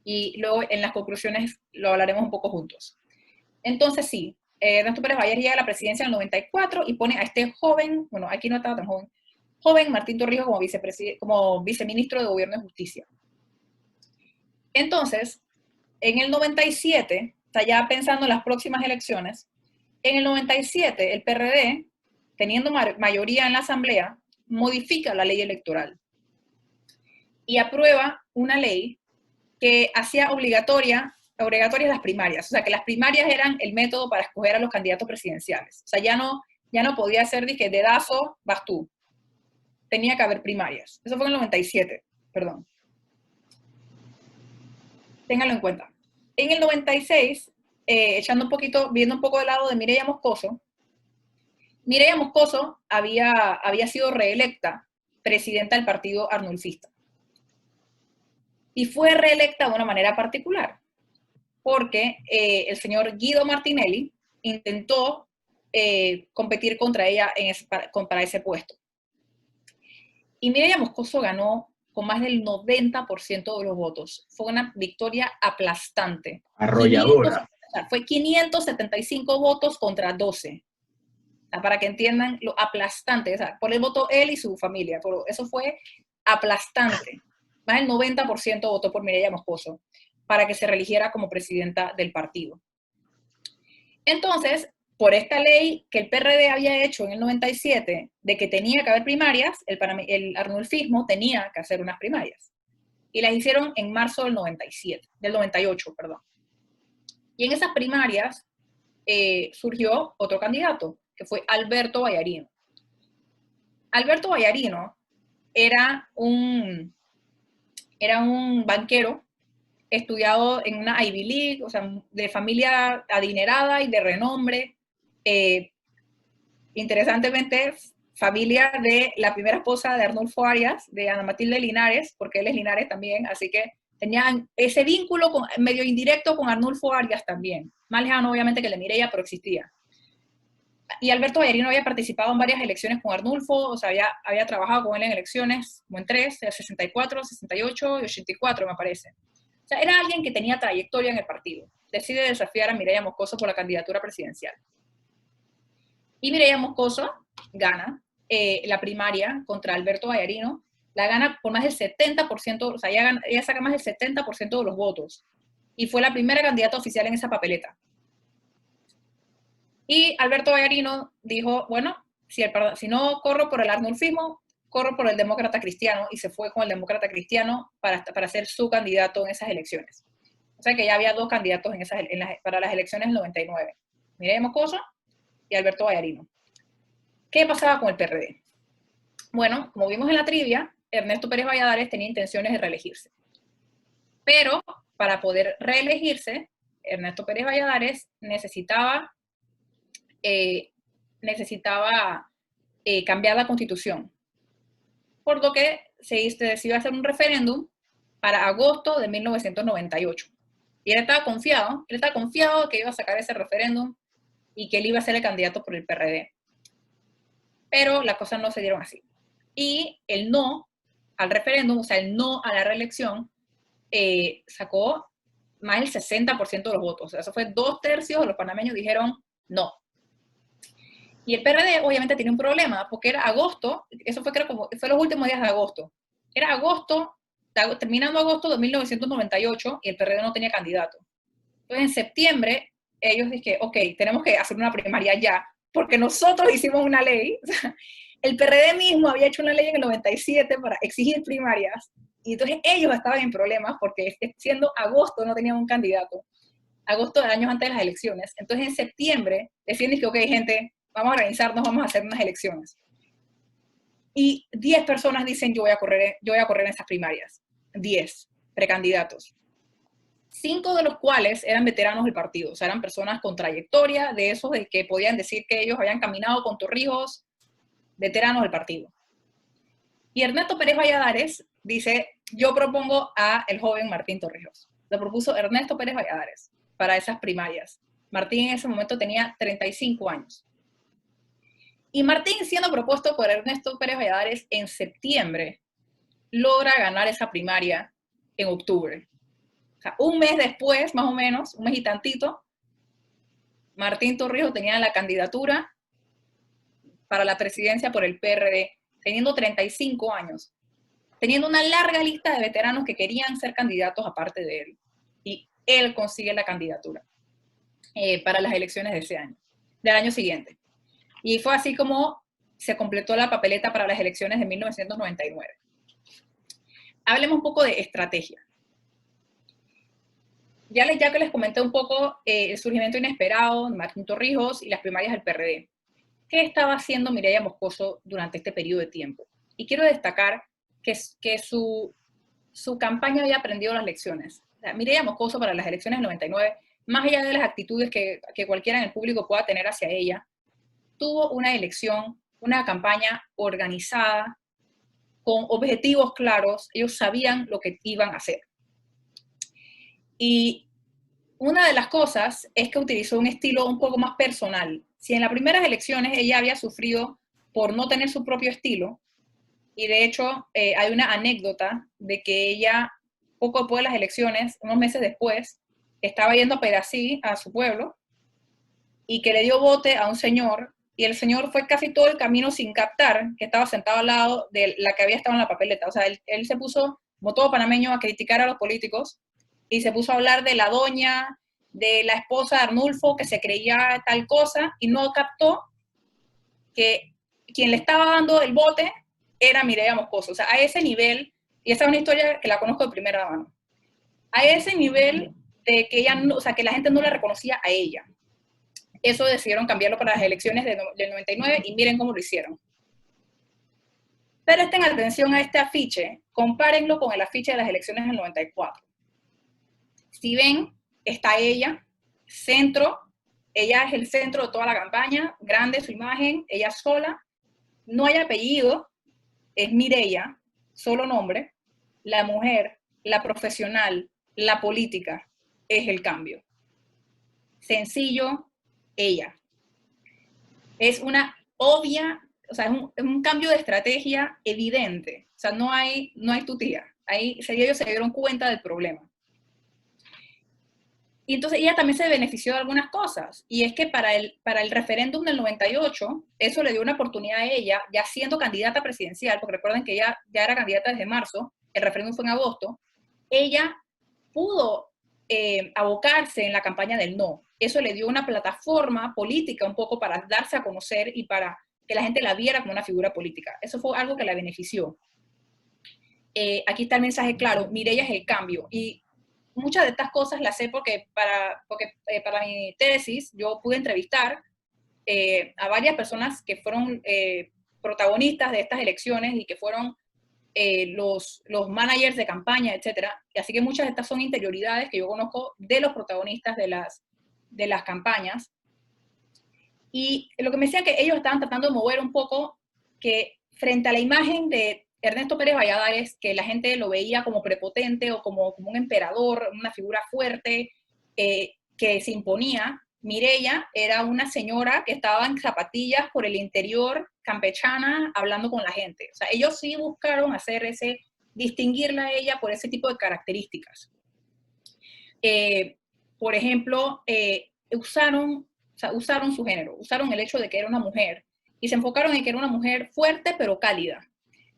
y luego en las conclusiones lo hablaremos un poco juntos. Entonces sí, Ernesto Pérez Valladres llega a la presidencia en el 94 y pone a este joven, bueno, aquí no estaba tan joven Martín Torrijos como viceministro de Gobierno y Justicia. Entonces, en el 97, o sea, ya pensando en las próximas elecciones, en el 97 el PRD, teniendo mayoría en la Asamblea, modifica la ley electoral y aprueba una ley que hacía obligatorias las primarias, o sea, que las primarias eran el método para escoger a los candidatos presidenciales. O sea, ya no podía ser de dedazo, vas tú. Tenía que haber primarias. Eso fue en el 97, perdón. Ténganlo en cuenta. En el 96, viendo un poco del lado de Mireya Moscoso había sido reelecta presidenta del partido arnulfista. Y fue reelecta de una manera particular, porque el señor Guido Martinelli intentó competir contra ella para ese puesto. Y Mireya Moscoso ganó con más del 90% de los votos. Fue una victoria aplastante. Arrolladora. Fue 575 votos contra 12. O sea, para que entiendan lo aplastante. O sea, por el voto él y su familia. Eso fue aplastante. Más del 90% votó por Mireya Moscoso para que se reeligiera como presidenta del partido. Entonces, por esta ley que el PRD había hecho en el 97, de que tenía que haber primarias, el arnulfismo tenía que hacer unas primarias. Y las hicieron en marzo del 98, perdón. Y en esas primarias surgió otro candidato, que fue Alberto Vallarino. Alberto Vallarino era un banquero estudiado en una Ivy League, o sea, de familia adinerada y de renombre. Interesantemente, familia de la primera esposa de Arnulfo Arias, de Ana Matilde Linares, porque él es Linares también, así que tenían ese vínculo medio indirecto con Arnulfo Arias también. Más lejano, obviamente, que el de Mireya, pero existía. Y Alberto Vallarino había participado en varias elecciones con Arnulfo, o sea, había trabajado con él en elecciones, como en 3, 64, 68 y 84, me parece. O sea, era alguien que tenía trayectoria en el partido. Decide desafiar a Mireya Moscoso por la candidatura presidencial. Y Mireya Moscoso gana la primaria contra Alberto Vallarino, la gana por más del 70%, o sea, ella saca más del 70% de los votos. Y fue la primera candidata oficial en esa papeleta. Y Alberto Vallarino dijo, bueno, si no corro por el arnulfismo, corro por el demócrata cristiano, y se fue con el demócrata cristiano para ser su candidato en esas elecciones. O sea que ya había dos candidatos para las elecciones del 99. Mireya Moscoso y Alberto Vallarino. ¿Qué pasaba con el PRD? Bueno, como vimos en la trivia, Ernesto Pérez Valladares tenía intenciones de reelegirse. Pero para poder reelegirse, Ernesto Pérez Valladares necesitaba cambiar la Constitución. Por lo que se decidió hacer un referéndum para agosto de 1998. Y él estaba confiado que iba a sacar ese referéndum y que él iba a ser el candidato por el PRD. Pero las cosas no se dieron así. Y el no al referéndum, o sea, el no a la reelección, sacó más del 60% de los votos. O sea, eso fue 2/3 de los panameños dijeron no. Y el PRD obviamente tiene un problema, porque era agosto, eso fue fue los últimos días de agosto. Era agosto, terminando agosto de 1998, y el PRD no tenía candidato. Entonces, en septiembre, ellos dijeron, ok, tenemos que hacer una primaria ya, porque nosotros hicimos una ley. El PRD mismo había hecho una ley en el 97 para exigir primarias, y entonces ellos estaban en problemas, porque siendo agosto no tenían un candidato. Agosto del año antes de las elecciones. Entonces, en septiembre, deciden que, ok, gente, vamos a organizarnos, vamos a hacer unas elecciones. Y 10 personas dicen, yo voy a correr en esas primarias. 10 precandidatos. 5 de los cuales eran veteranos del partido, o sea, eran personas con trayectoria, de esos de que podían decir que ellos habían caminado con Torrijos, veteranos del partido. Y Ernesto Pérez Valladares dice, yo propongo a el joven Martín Torrijos. Lo propuso Ernesto Pérez Valladares para esas primarias. Martín en ese momento tenía 35 años. Y Martín, siendo propuesto por Ernesto Pérez Valladares en septiembre, logra ganar esa primaria en octubre. O sea, un mes después, más o menos, un mes y tantito, Martín Torrijos tenía la candidatura para la presidencia por el PRD, teniendo 35 años, teniendo una larga lista de veteranos que querían ser candidatos aparte de él. Y él consigue la candidatura para las elecciones de ese año, del año siguiente. Y fue así como se completó la papeleta para las elecciones de 1999. Hablemos un poco de estrategia. Ya que les comenté un poco el surgimiento inesperado de Martín Torrijos y las primarias del PRD. ¿Qué estaba haciendo Mireya Moscoso durante este periodo de tiempo? Y quiero destacar que su campaña había aprendido las lecciones. O sea, Mireya Moscoso para las elecciones del 99, más allá de las actitudes que cualquiera en el público pueda tener hacia ella, tuvo una elección, una campaña organizada, con objetivos claros. Ellos sabían lo que iban a hacer. Y una de las cosas es que utilizó un estilo un poco más personal. Si en las primeras elecciones ella había sufrido por no tener su propio estilo, y de hecho hay una anécdota de que ella, poco después de las elecciones, unos meses después, estaba yendo a Pedací, a su pueblo, y que le dio bote a un señor, y el señor fue casi todo el camino sin captar que estaba sentado al lado de la que había estado en la papeleta. O sea, él se puso, como todo panameño, a criticar a los políticos, y se puso a hablar de la doña, de la esposa de Arnulfo, que se creía tal cosa, y no captó que quien le estaba dando el bote era Mireya Moscoso. O sea, a ese nivel, y esa es una historia que la conozco de primera mano, a ese nivel de que ella no, o sea, que la gente no la reconocía a ella. Eso decidieron cambiarlo para las elecciones del 99 y miren cómo lo hicieron. Presten atención a este afiche, compárenlo con el afiche de las elecciones del 94. Si ven, está ella, centro, ella es el centro de toda la campaña, grande su imagen, ella sola, no hay apellido, es Mireya, solo nombre, la mujer, la profesional, la política, es el cambio. Sencillo, ella. Es una obvia, o sea, es un cambio de estrategia evidente, o sea, no hay tutía, ahí ellos se dieron cuenta del problema. Y entonces ella también se benefició de algunas cosas, y es que para el referéndum del 98, eso le dio una oportunidad a ella, ya siendo candidata presidencial, porque recuerden que ella ya era candidata desde marzo, el referéndum fue en agosto, ella pudo abocarse en la campaña del no. Eso le dio una plataforma política un poco para darse a conocer y para que la gente la viera como una figura política. Eso fue algo que la benefició. Aquí está el mensaje claro, Mireya es el cambio, y muchas de estas cosas las sé porque para mi tesis yo pude entrevistar a varias personas que fueron protagonistas de estas elecciones y que fueron los managers de campaña, etcétera. Así que muchas de estas son interioridades que yo conozco de los protagonistas de las campañas. Y lo que me decían que ellos estaban tratando de mover un poco que frente a la imagen de Ernesto Pérez Valladares, que la gente lo veía como prepotente o como un emperador, una figura fuerte que se imponía, Mireya era una señora que estaba en zapatillas por el interior, campechana, hablando con la gente. O sea, ellos sí buscaron hacer distinguirla a ella por ese tipo de características. Por ejemplo, usaron su género, usaron el hecho de que era una mujer y se enfocaron en que era una mujer fuerte pero cálida,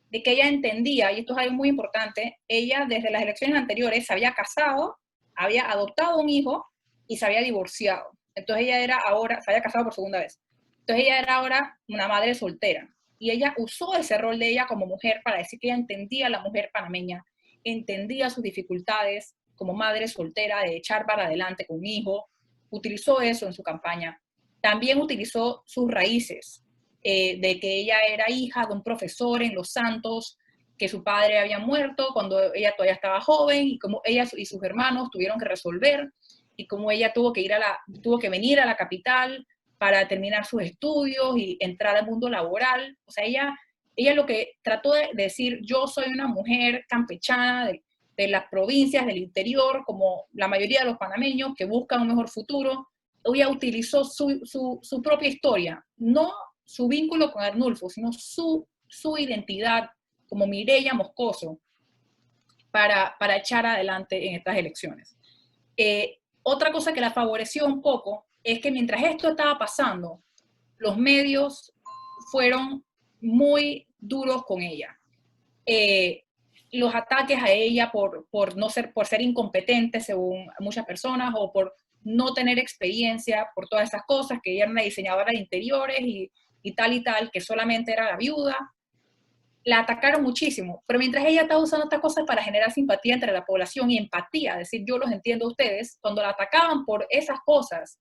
de que ella entendía, y esto es algo muy importante, ella desde las elecciones anteriores se había casado, había adoptado un hijo y se había divorciado. Entonces ella era ahora, se había casado por segunda vez. Entonces ella era ahora una madre soltera. Y ella usó ese rol de ella como mujer para decir que ella entendía a la mujer panameña, entendía sus dificultades como madre soltera de echar para adelante con un hijo. Utilizó eso en su campaña. También utilizó sus raíces, de que ella era hija de un profesor en Los Santos, que su padre había muerto cuando ella todavía estaba joven, y como ella y sus hermanos tuvieron que resolver, y como ella tuvo que venir a la capital para terminar sus estudios y entrar al mundo laboral. O sea, ella lo que trató de decir, yo soy una mujer campechana de las provincias del interior, como la mayoría de los panameños que buscan un mejor futuro. Ella utilizó su propia historia, no su vínculo con Arnulfo, sino su identidad como Mireya Moscoso para echar adelante en estas elecciones. Otra cosa que la favoreció un poco es que mientras esto estaba pasando, los medios fueron muy duros con ella. Los ataques a ella por ser incompetente, según muchas personas, o por no tener experiencia, por todas esas cosas, que ella era una diseñadora de interiores y tal, que solamente era la viuda. La atacaron muchísimo, pero mientras ella estaba usando estas cosas para generar simpatía entre la población y empatía, decir, yo los entiendo a ustedes, cuando la atacaban por esas cosas,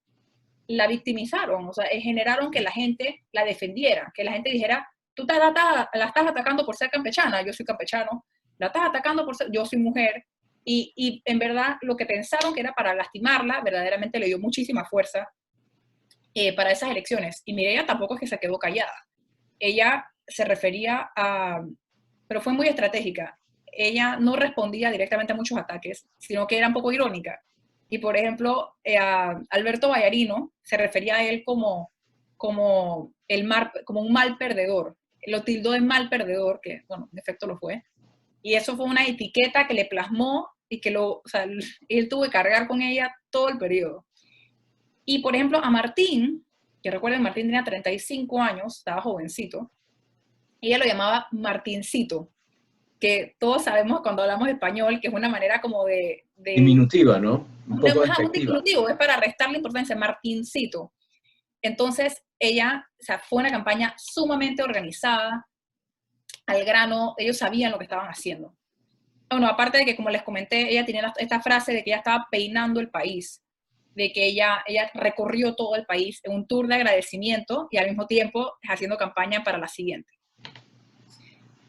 la victimizaron, o sea, generaron que la gente la defendiera, que la gente dijera, tú la estás atacando por ser campechana, yo soy campechano, la estás atacando por ser, yo soy mujer, y en verdad lo que pensaron que era para lastimarla, verdaderamente le dio muchísima fuerza para esas elecciones. Y Mireya tampoco es que se quedó callada. Ella se refería a, pero fue muy estratégica. Ella no respondía directamente a muchos ataques, sino que era un poco irónica. Y por ejemplo, a Alberto Vallarino se refería a él como un mal perdedor. Lo tildó de mal perdedor, que bueno, en efecto lo fue. Y eso fue una etiqueta que le plasmó y que o sea, él tuvo que cargar con ella todo el periodo. Y por ejemplo, a Martín, que recuerden, Martín tenía 35 años, estaba jovencito, ella lo llamaba Martincito, que todos sabemos cuando hablamos español, que es una manera como de diminutiva, ¿no? Un poco un despectiva. diminutivo, es para restarle importancia, Martincito. Entonces, ella, o sea, fue una campaña sumamente organizada, al grano, ellos sabían lo que estaban haciendo. Bueno, aparte de que, como les comenté, ella tenía esta frase de que ella estaba peinando el país, de que ella recorrió todo el país en un tour de agradecimiento y al mismo tiempo haciendo campaña para la siguiente.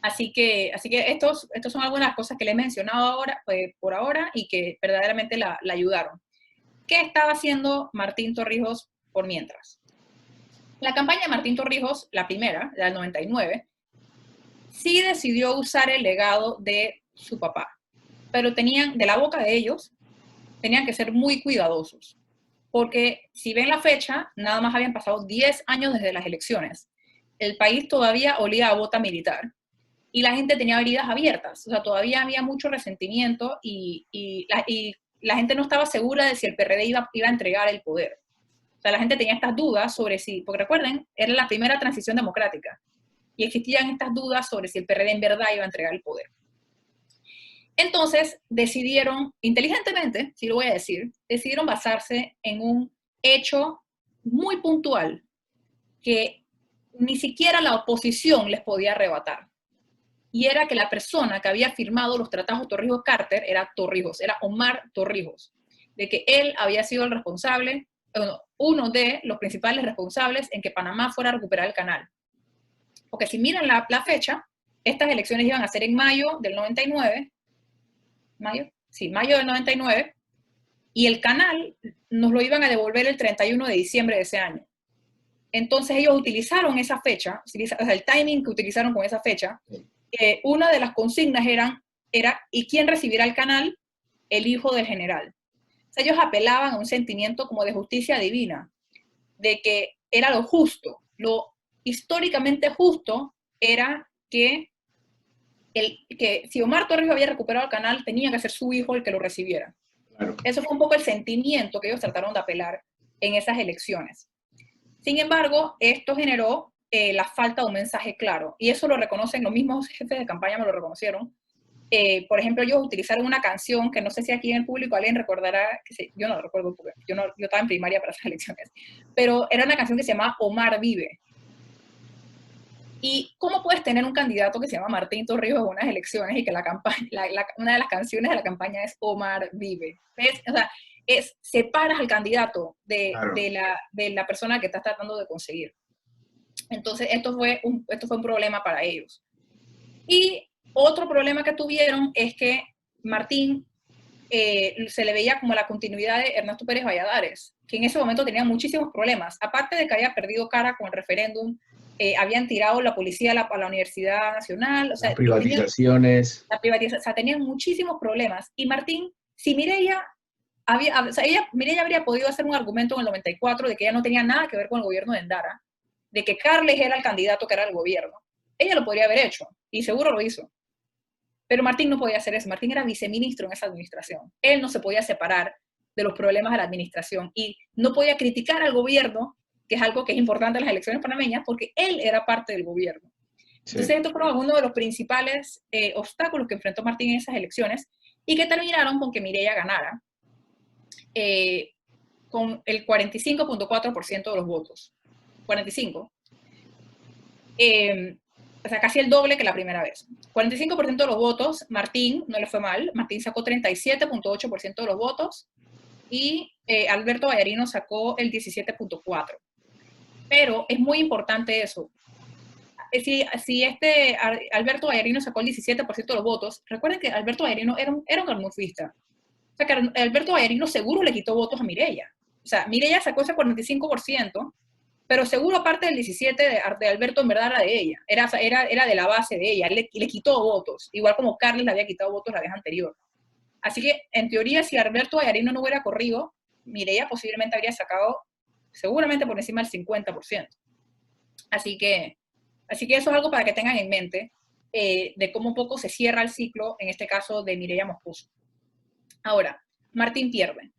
Así que estos son algunas cosas que le he mencionado ahora, por ahora y que verdaderamente la ayudaron. ¿Qué estaba haciendo Martín Torrijos por mientras? La campaña de Martín Torrijos, la primera, la del 99, sí decidió usar el legado de su papá, pero de la boca de ellos, tenían que ser muy cuidadosos, porque si ven la fecha, nada más habían pasado 10 años desde las elecciones. El país todavía olía a bota militar y la gente tenía heridas abiertas, o sea, todavía había mucho resentimiento y la gente no estaba segura de si el PRD iba a entregar el poder. O sea, la gente tenía estas dudas sobre si, porque recuerden, era la primera transición democrática y existían estas dudas sobre si el PRD en verdad iba a entregar el poder. Entonces decidieron, inteligentemente, si lo voy a decir, decidieron basarse en un hecho muy puntual que ni siquiera la oposición les podía arrebatar. Y era que la persona que había firmado los tratados Torrijos-Carter era Omar Torrijos, de que él había sido el responsable, uno de los principales responsables en que Panamá fuera a recuperar el canal. Porque si miran la fecha, estas elecciones iban a ser en mayo del 99, mayo del 99, y el canal nos lo iban a devolver el 31 de diciembre de ese año. Entonces ellos utilizaron esa fecha, o sea, el timing que utilizaron con esa fecha, una de las consignas era ¿y quién recibirá el canal? El hijo del general. O sea, ellos apelaban a un sentimiento como de justicia divina, de que era lo justo, lo históricamente justo era que si Omar Torrijos había recuperado el canal, tenía que ser su hijo el que lo recibiera. Claro. Eso fue un poco el sentimiento que ellos trataron de apelar en esas elecciones. Sin embargo, esto generó la falta de un mensaje claro, y eso lo reconocen los mismos jefes de campaña, me lo reconocieron. Por ejemplo, ellos utilizaron una canción que no sé si aquí en el público alguien recordará, yo no lo recuerdo porque yo estaba en primaria para esas elecciones, pero era una canción que se llamaba Omar Vive. ¿Y cómo puedes tener un candidato que se llama Martín Torrijos en unas elecciones y que una de las canciones de la campaña es Omar Vive? ¿Ves? O sea, separas al candidato de la persona que estás tratando de conseguir. Entonces, esto fue un problema para ellos. Y otro problema que tuvieron es que Martín se le veía como la continuidad de Ernesto Pérez Valladares, que en ese momento tenía muchísimos problemas. Aparte de que había perdido cara con el referéndum, habían tirado la policía a la Universidad Nacional, o sea, las privatizaciones. O sea, tenían muchísimos problemas. Y Martín, si Mireya habría podido hacer un argumento en el 94 de que ella no tenía nada que ver con el gobierno de Endara, de que Carles era el candidato que era el gobierno. Ella lo podría haber hecho, y seguro lo hizo. Pero Martín no podía hacer eso. Martín era viceministro en esa administración. Él no se podía separar de los problemas de la administración y no podía criticar al gobierno, que es algo que es importante en las elecciones panameñas, porque él era parte del gobierno. Sí. Entonces, esto fue uno de los principales obstáculos que enfrentó Martín en esas elecciones y que terminaron con que Mireya ganara con el 45.4% de los votos. 45. O sea, casi el doble que la primera vez. 45% de los votos, Martín no le fue mal. Martín sacó 37.8% de los votos y Alberto Vallarino sacó el 17.4%. Pero es muy importante eso. Si Alberto Vallarino sacó el 17% de los votos, recuerden que Alberto Vallarino era un granmufista. O sea, que Alberto Vallarino seguro le quitó votos a Mireya. O sea, Mireya sacó ese 45%, pero seguro aparte del 17% de Alberto en verdad era de ella. Era de la base de ella. Le quitó votos, igual como Carles le había quitado votos la vez anterior. Así que, en teoría, si Alberto Vallarino no hubiera corrido, Mireya posiblemente habría sacado seguramente por encima del 50%. Así que eso es algo para que tengan en mente de cómo poco se cierra el ciclo, en este caso de Mireya Moscoso. Ahora, Martín pierde.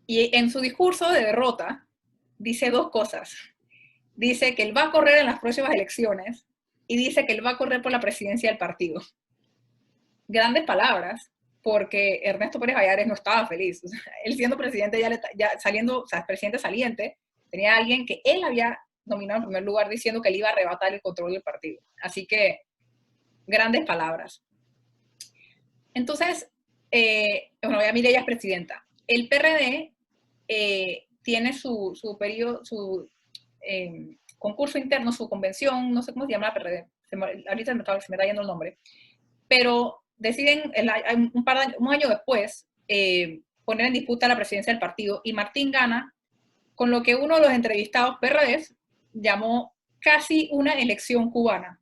Y en su discurso de derrota dice dos cosas. Dice que él va a correr en las próximas elecciones y dice que él va a correr por la presidencia del partido. Grandes palabras, porque Ernesto Pérez Valladares no estaba feliz. O sea, él siendo presidente, ya saliendo, o sea, presidente saliente, tenía a alguien que él había nominado en primer lugar diciendo que él iba a arrebatar el control del partido. Así que, grandes palabras. Entonces, bueno, ya Mireya es presidenta. El PRD tiene su periodo, su concurso interno, su convención, no sé cómo se llama la PRD, ahorita se me está yendo el nombre, pero deciden un año después poner en disputa la presidencia del partido y Martín gana con lo que uno de los entrevistados PRDs llamó casi una elección cubana.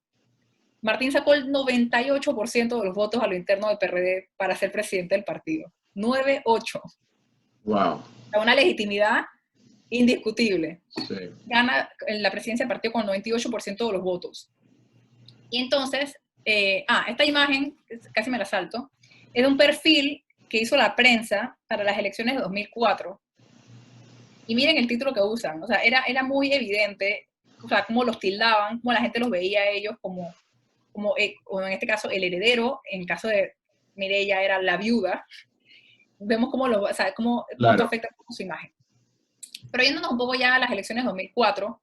Martín sacó el 98% de los votos a lo interno del PRD para ser presidente del partido. 9-8. Wow. Una legitimidad indiscutible. Sí. Gana la presidencia del partido con el 98% de los votos. Y entonces, esta imagen, casi me la salto, es de un perfil que hizo la prensa para las elecciones de 2004. Y miren el título que usan. O sea, era muy evidente, o sea, cómo los tildaban, cómo la gente los veía a ellos como o en este caso, el heredero. En el caso de Mireya era la viuda. Vemos cómo claro, afecta su imagen. Pero yéndonos un poco ya a las elecciones de 2004,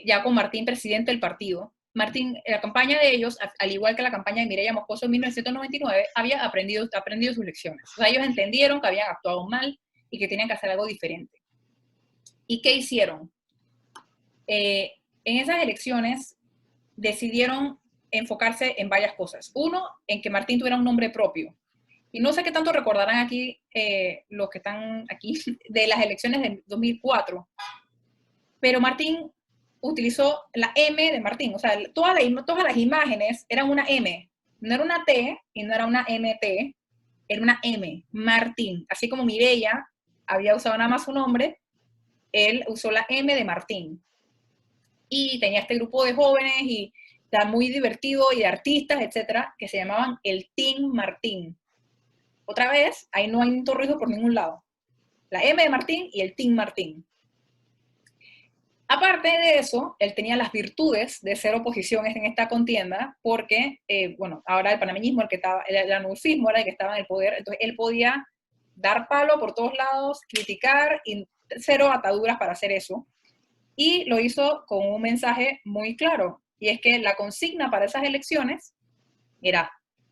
ya con Martín presidente del partido, Martín, la campaña de ellos, al igual que la campaña de Mireya Moscoso en 1999, había aprendido sus lecciones. O sea, ellos entendieron que habían actuado mal y que tenían que hacer algo diferente. ¿Y qué hicieron? En esas elecciones decidieron enfocarse en varias cosas. Uno, en que Martín tuviera un nombre propio. Y no sé qué tanto recordarán aquí los que están aquí de las elecciones de 2004, pero Martín utilizó la M de Martín. O sea, todas las imágenes eran una M. No era una T y no era una MT, era una M, Martín. Así como Mireya había usado nada más su nombre, él usó la M de Martín. Y tenía este grupo de jóvenes y era muy divertido y de artistas, etcétera, que se llamaban el Team Martín. Otra vez, ahí no hay un torrijo por ningún lado. La M de Martín y el Team Martín. Aparte de eso, él tenía las virtudes de ser oposición en esta contienda, porque, ahora el panameñismo, el anulfismo era el que estaba en el poder, entonces él podía dar palo por todos lados, criticar, y cero ataduras para hacer eso. Y lo hizo con un mensaje muy claro, y es que la consigna para esas elecciones era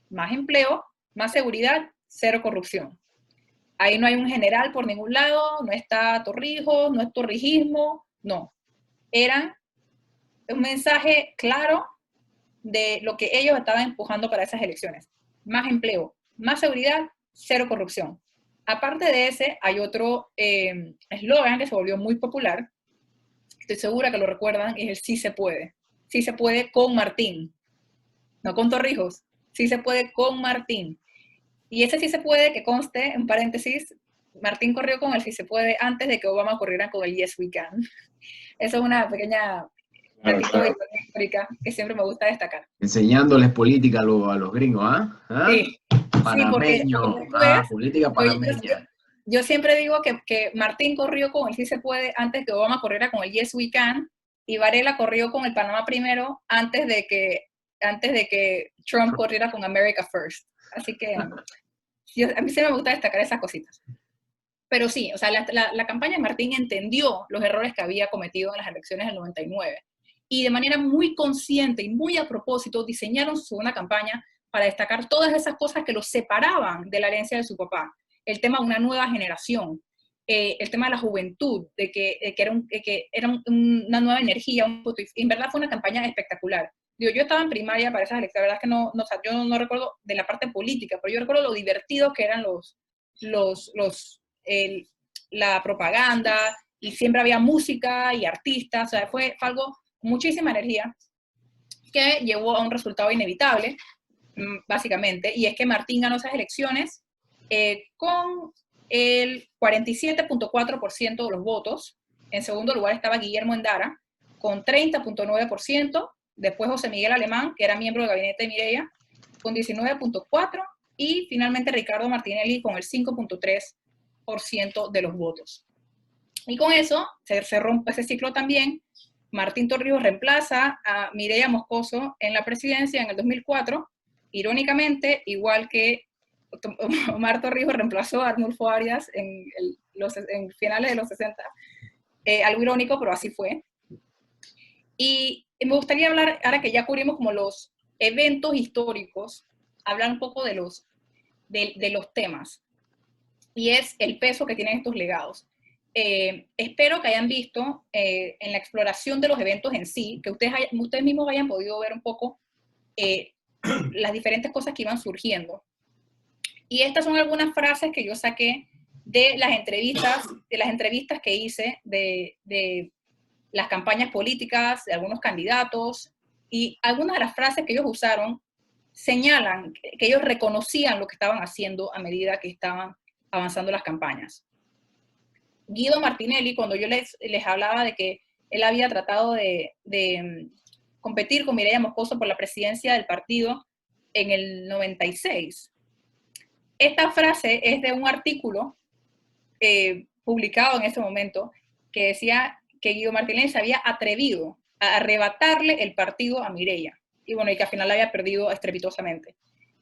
más empleo, más seguridad, cero corrupción. Ahí no hay un general por ningún lado, no está Torrijos, no es torrijismo, no. Era un mensaje claro de lo que ellos estaban empujando para esas elecciones. Más empleo, más seguridad, cero corrupción. Aparte de ese, hay otro eslogan que se volvió muy popular, estoy segura que lo recuerdan, es el sí se puede. Sí se puede con Martín, no con Torrijos, sí se puede con Martín. Y ese sí se puede, que conste, en paréntesis, Martín corrió con el sí se puede antes de que Obama corriera con el yes we can. Eso es una pequeña histórica que siempre me gusta destacar. Enseñándoles política a los gringos, ¿ah? Sí. Panameño, sí, porque política panameña. yo siempre digo que Martín corrió con el Sí se puede antes que Obama corriera con el Yes we can, y Varela corrió con el Panamá primero antes de que Trump corriera con America First. Así que a mí sí me gusta destacar esas cositas. Pero sí, o sea, la campaña de Martín entendió los errores que había cometido en las elecciones del 99. Y de manera muy consciente y muy a propósito diseñaron su segunda campaña para destacar todas esas cosas que los separaban de la herencia de su papá. El tema de una nueva generación, el tema de la juventud, de que era una nueva energía, en verdad fue una campaña espectacular. Digo, yo estaba en primaria para esas elecciones, la verdad es que o sea, yo no recuerdo de la parte política, pero yo recuerdo lo divertido que eran la propaganda, y siempre había música y artistas, o sea, fue algo, muchísima energía, que llevó a un resultado inevitable, básicamente, y es que Martín ganó esas elecciones con el 47.4% de los votos. En segundo lugar estaba Guillermo Endara, con 30.9%, después José Miguel Alemán, que era miembro del gabinete de Mireya, con 19.4%, y finalmente Ricardo Martinelli con el 5.3% de los votos. Y con eso se rompe ese ciclo también. Martín Torrijos reemplaza a Mireya Moscoso en la presidencia en el 2004, irónicamente, igual que Omar Torrijos reemplazó a Arnulfo Arias en finales de los 60. Algo irónico, pero así fue. Y me gustaría hablar, ahora que ya cubrimos como los eventos históricos, hablar un poco de los temas, y es el peso que tienen estos legados. Espero que hayan visto en la exploración de los eventos en sí, que ustedes mismos hayan podido ver un poco las diferentes cosas que iban surgiendo. Y estas son algunas frases que yo saqué de las entrevistas que hice de las campañas políticas, de algunos candidatos, y algunas de las frases que ellos usaron señalan que ellos reconocían lo que estaban haciendo a medida que estaban avanzando las campañas. Guido Martinelli, cuando yo les hablaba de que él había tratado de competir con Mireya Moscoso por la presidencia del partido en el 96, esta frase es de un artículo publicado en ese momento que decía que Guido Martinelli se había atrevido a arrebatarle el partido a Mireya, y bueno, y que al final la había perdido estrepitosamente.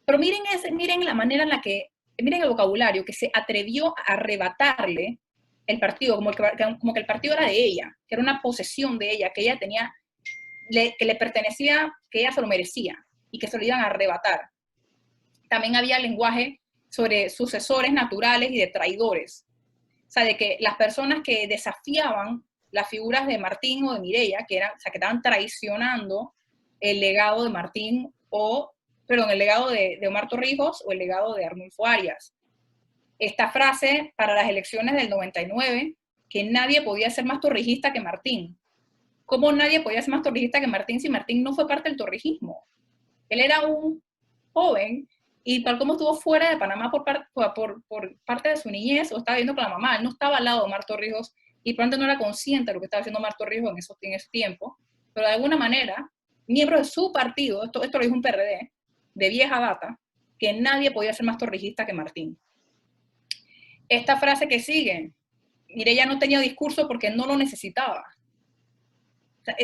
Pero miren la manera en la que, miren el vocabulario, que se atrevió a arrebatarle el partido, como que el partido era de ella, que era una posesión de ella, que ella tenía, que le pertenecía, que ella se lo merecía, y que se lo iban a arrebatar. También había lenguaje sobre sucesores naturales y de traidores. O sea, de que las personas que desafiaban las figuras de Martín o de Mireya, que estaban traicionando el legado de Martín el legado de Omar Torrijos o el legado de Arnulfo Arias. Esta frase para las elecciones del 99, que nadie podía ser más torrijista que Martín. ¿Cómo nadie podía ser más torrijista que Martín si Martín no fue parte del torrijismo? Él era un joven, y tal como estuvo fuera de Panamá por parte de su niñez, o estaba viviendo con la mamá, él no estaba al lado de Omar Torrijos, y pronto no era consciente de lo que estaba haciendo Omar Torrijos en ese tiempo, pero de alguna manera, miembro de su partido, esto lo dijo un PRD, de vieja data, que nadie podía ser más torrijista que Martín. Esta frase que sigue, Mireya no tenía discurso porque no lo necesitaba. O sea,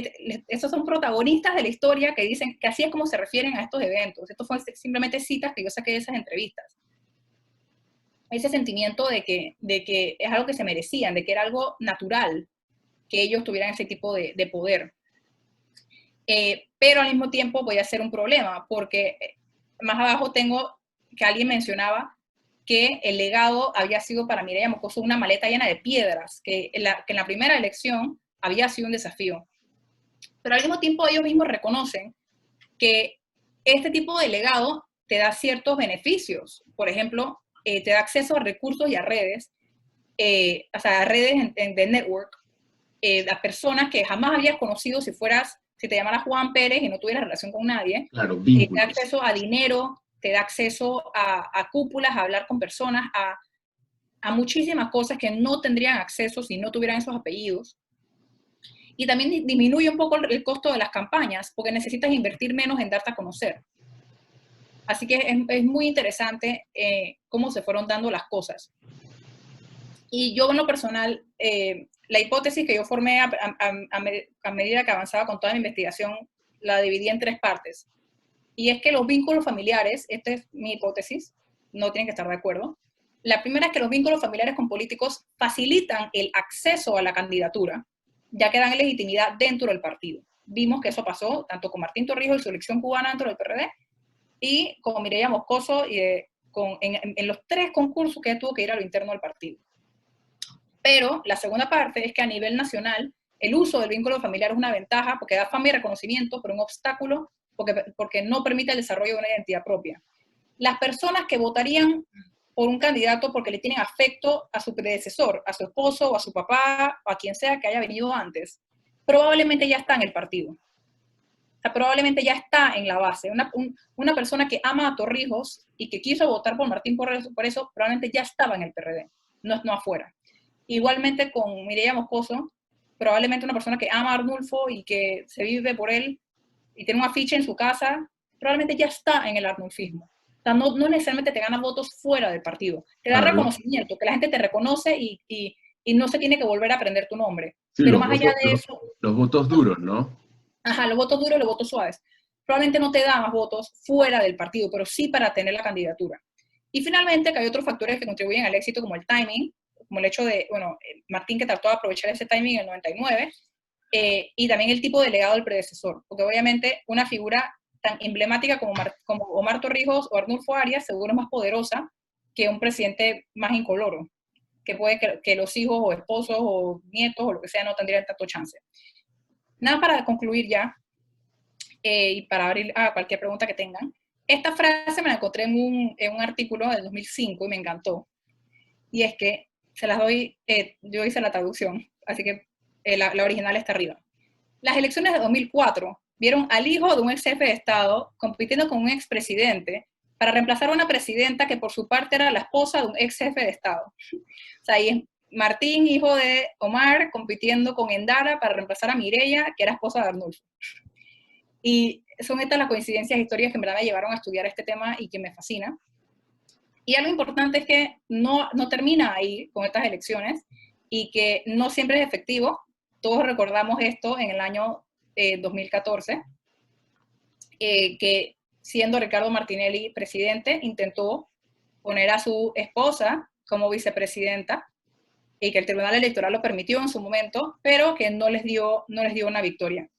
esos son protagonistas de la historia que dicen que así es como se refieren a estos eventos. Esto fue simplemente citas que yo saqué de esas entrevistas. Ese sentimiento de que es algo que se merecían, de que era algo natural que ellos tuvieran ese tipo de poder. Pero al mismo tiempo voy a hacer un problema, porque más abajo tengo que alguien mencionaba que el legado había sido para Mireya Moscoso una maleta llena de piedras, que en la primera elección había sido un desafío. Pero al mismo tiempo ellos mismos reconocen que este tipo de legado te da ciertos beneficios. Por ejemplo, te da acceso a recursos y a redes, a redes de network, a personas que jamás habías conocido si te llamaras Juan Pérez y no tuvieras relación con nadie. Claro, Te da acceso a dinero, te da acceso a cúpulas, a hablar con personas, a muchísimas cosas que no tendrían acceso si no tuvieran esos apellidos. Y también disminuye un poco el costo de las campañas, porque necesitas invertir menos en darte a conocer. Así que es muy interesante cómo se fueron dando las cosas. Y yo en lo personal, la hipótesis que yo formé a medida que avanzaba con toda mi investigación, la dividí en 3 partes. Y es que los vínculos familiares, esta es mi hipótesis, no tienen que estar de acuerdo. La primera es que los vínculos familiares con políticos facilitan el acceso a la candidatura, ya que dan legitimidad dentro del partido. Vimos que eso pasó tanto con Martín Torrijos y su elección cubana dentro del PRD, y con Mireya Moscoso en los 3 concursos que tuvo que ir a lo interno del partido. Pero la segunda parte es que a nivel nacional, el uso del vínculo familiar es una ventaja porque da fama y reconocimiento, pero un obstáculo porque no permite el desarrollo de una identidad propia. Las personas que votarían por un candidato porque le tienen afecto a su predecesor, a su esposo o a su papá o a quien sea que haya venido antes, probablemente ya está en el partido. O sea, probablemente ya está en la base. Una persona que ama a Torrijos y que quiso votar por Martín por eso probablemente ya estaba en el PRD, no afuera. Igualmente con Mireya Moscoso, probablemente una persona que ama a Arnulfo y que se vive por él y tiene un afiche en su casa, probablemente ya está en el arnulfismo. O sea, no necesariamente te gana votos fuera del partido. Te da reconocimiento, que la gente te reconoce y no se tiene que volver a aprender tu nombre. Sí, Pero más allá de eso... Los votos duros, ¿no? Ajá, los votos duros y los votos suaves. Probablemente no te da más votos fuera del partido, pero sí para tener la candidatura. Y finalmente, que hay otros factores que contribuyen al éxito, como el timing, como el hecho de, bueno, Martín que trató de aprovechar ese timing en el 99, y también el tipo de legado del predecesor, porque obviamente una figura tan emblemática como Omar Torrijos o Arnulfo Arias seguro es más poderosa que un presidente más incoloro, que puede que los hijos o esposos o nietos o lo que sea no tendrían tanto chance. Nada, para concluir ya, y para abrir a cualquier pregunta que tengan, esta frase me la encontré en un artículo del 2005 y me encantó, y es que se las doy, yo hice la traducción, así que la original está arriba. Las elecciones de 2004 vieron al hijo de un ex jefe de Estado compitiendo con un expresidente para reemplazar a una presidenta que por su parte era la esposa de un ex jefe de Estado. O sea, ahí es Martín, hijo de Omar, compitiendo con Endara para reemplazar a Mireya, que era esposa de Arnulfo. Y son estas las coincidencias históricas que en verdad me llevaron a estudiar este tema y que me fascina. Y algo importante es que no termina ahí con estas elecciones y que no siempre es efectivo. Todos recordamos esto en el año 2014, que siendo Ricardo Martinelli presidente, intentó poner a su esposa como vicepresidenta y que el Tribunal Electoral lo permitió en su momento, pero que no les dio una victoria.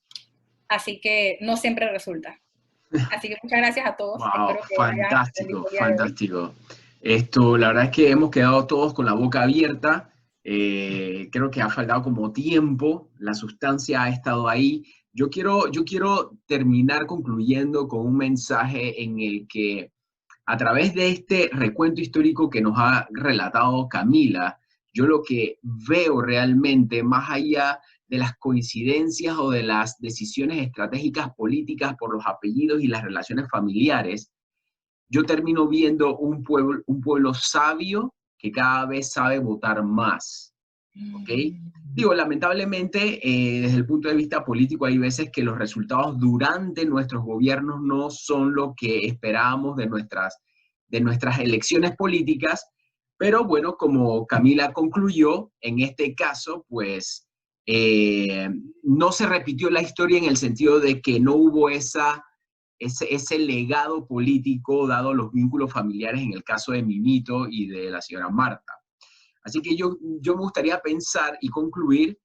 Así que no siempre resulta. Así que muchas gracias a todos. Wow, espero que fantástico, fantástico. Esto, la verdad es que hemos quedado todos con la boca abierta. Creo que ha faltado como tiempo, la sustancia ha estado ahí. Yo quiero terminar concluyendo con un mensaje en el que, a través de este recuento histórico que nos ha relatado Camila, yo lo que veo realmente, más allá de las coincidencias o de las decisiones estratégicas políticas por los apellidos y las relaciones familiares, yo termino viendo un pueblo sabio que cada vez sabe votar más. ¿Ok? Digo, lamentablemente, desde el punto de vista político, hay veces que los resultados durante nuestros gobiernos no son lo que esperábamos de nuestras elecciones políticas, pero bueno, como Camila concluyó, en este caso, pues, no se repitió la historia en el sentido de que no hubo ese legado político dado los vínculos familiares en el caso de Mimito y de la señora Marta. Así que yo me gustaría pensar y concluir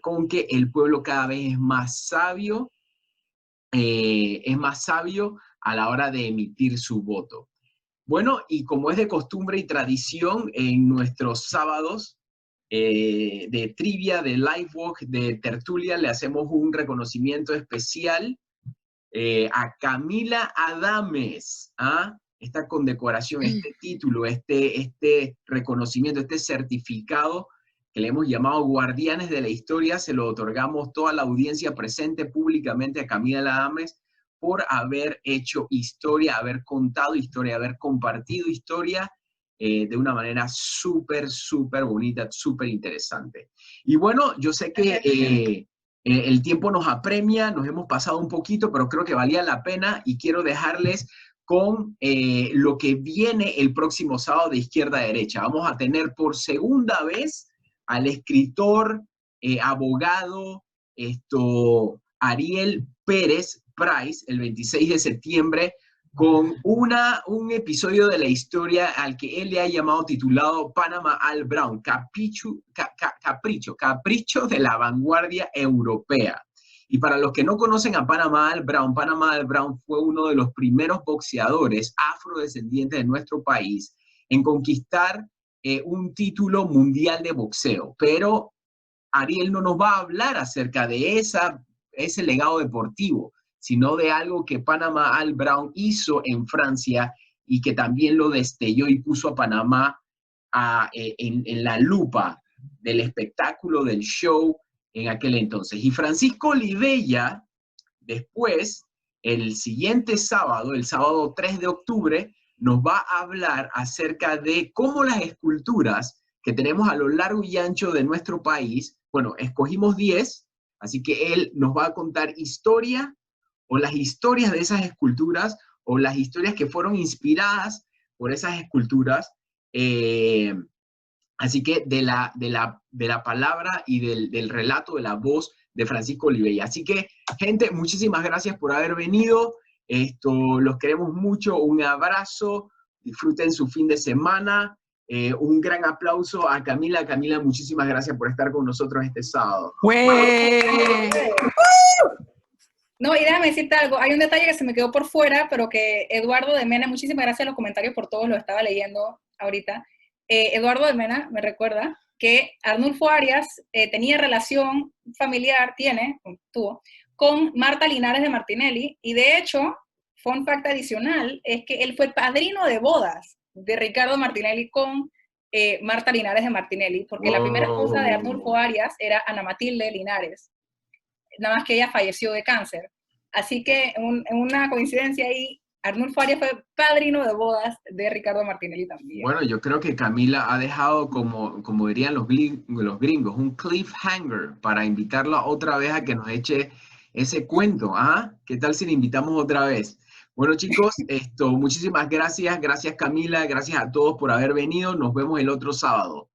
con que el pueblo cada vez es más sabio a la hora de emitir su voto. Bueno, y como es de costumbre y tradición en nuestros sábados de trivia, de live walk, de tertulia, le hacemos un reconocimiento especial a Camila Adames, ¿ah? Esta condecoración, este título, este reconocimiento, este certificado que le hemos llamado Guardianes de la Historia, se lo otorgamos toda la audiencia presente públicamente a Camila Adames por haber hecho historia, haber contado historia, haber compartido historia de una manera súper, súper bonita, súper interesante. Y bueno, yo sé que el tiempo nos apremia, nos hemos pasado un poquito, pero creo que valía la pena y quiero dejarles con lo que viene el próximo sábado de izquierda a derecha. Vamos a tener por segunda vez al escritor, abogado, Ariel Pérez Price, el 26 de septiembre, con un episodio de la historia al que él le ha llamado titulado Panama Al Brown, capricho de la vanguardia europea. Y para los que no conocen a Panama Al Brown fue uno de los primeros boxeadores afrodescendientes de nuestro país en conquistar un título mundial de boxeo. Pero Ariel no nos va a hablar acerca de ese legado deportivo, sino de algo que Panama Al Brown hizo en Francia y que también lo destelló y puso a Panamá en la lupa del espectáculo, del show en aquel entonces. Y Francisco Olivella, después, el siguiente sábado, el sábado 3 de octubre, nos va a hablar acerca de cómo las esculturas que tenemos a lo largo y ancho de nuestro país, bueno, escogimos 10, así que él nos va a contar historia, o las historias de esas esculturas, o las historias que fueron inspiradas por esas esculturas. Así que de la palabra y del relato, de la voz de Francisco Olivella. Así que, gente, muchísimas gracias por haber venido. Los queremos mucho. Un abrazo. Disfruten su fin de semana. Un gran aplauso a Camila. Camila, muchísimas gracias por estar con nosotros este sábado. No, y déjame decirte algo, hay un detalle que se me quedó por fuera, pero que Eduardo de Mena, muchísimas gracias en los comentarios por todos, lo estaba leyendo ahorita. Eduardo de Mena me recuerda que Arnulfo Arias tenía relación familiar, tuvo, con Marta Linares de Martinelli, y de hecho, fun fact adicional, es que él fue padrino de bodas de Ricardo Martinelli con Marta Linares de Martinelli, porque la primera esposa de Arnulfo Arias era Ana Matilde Linares, nada más que ella falleció de cáncer. Así que en una coincidencia ahí, Arnulfo Arias fue padrino de bodas de Ricardo Martinelli también. Bueno, yo creo que Camila ha dejado, como dirían los gringos, un cliffhanger para invitarla otra vez a que nos eche ese cuento. ¿Ah? ¿Qué tal si le invitamos otra vez? Bueno, chicos, muchísimas gracias. Gracias, Camila. Gracias a todos por haber venido. Nos vemos el otro sábado.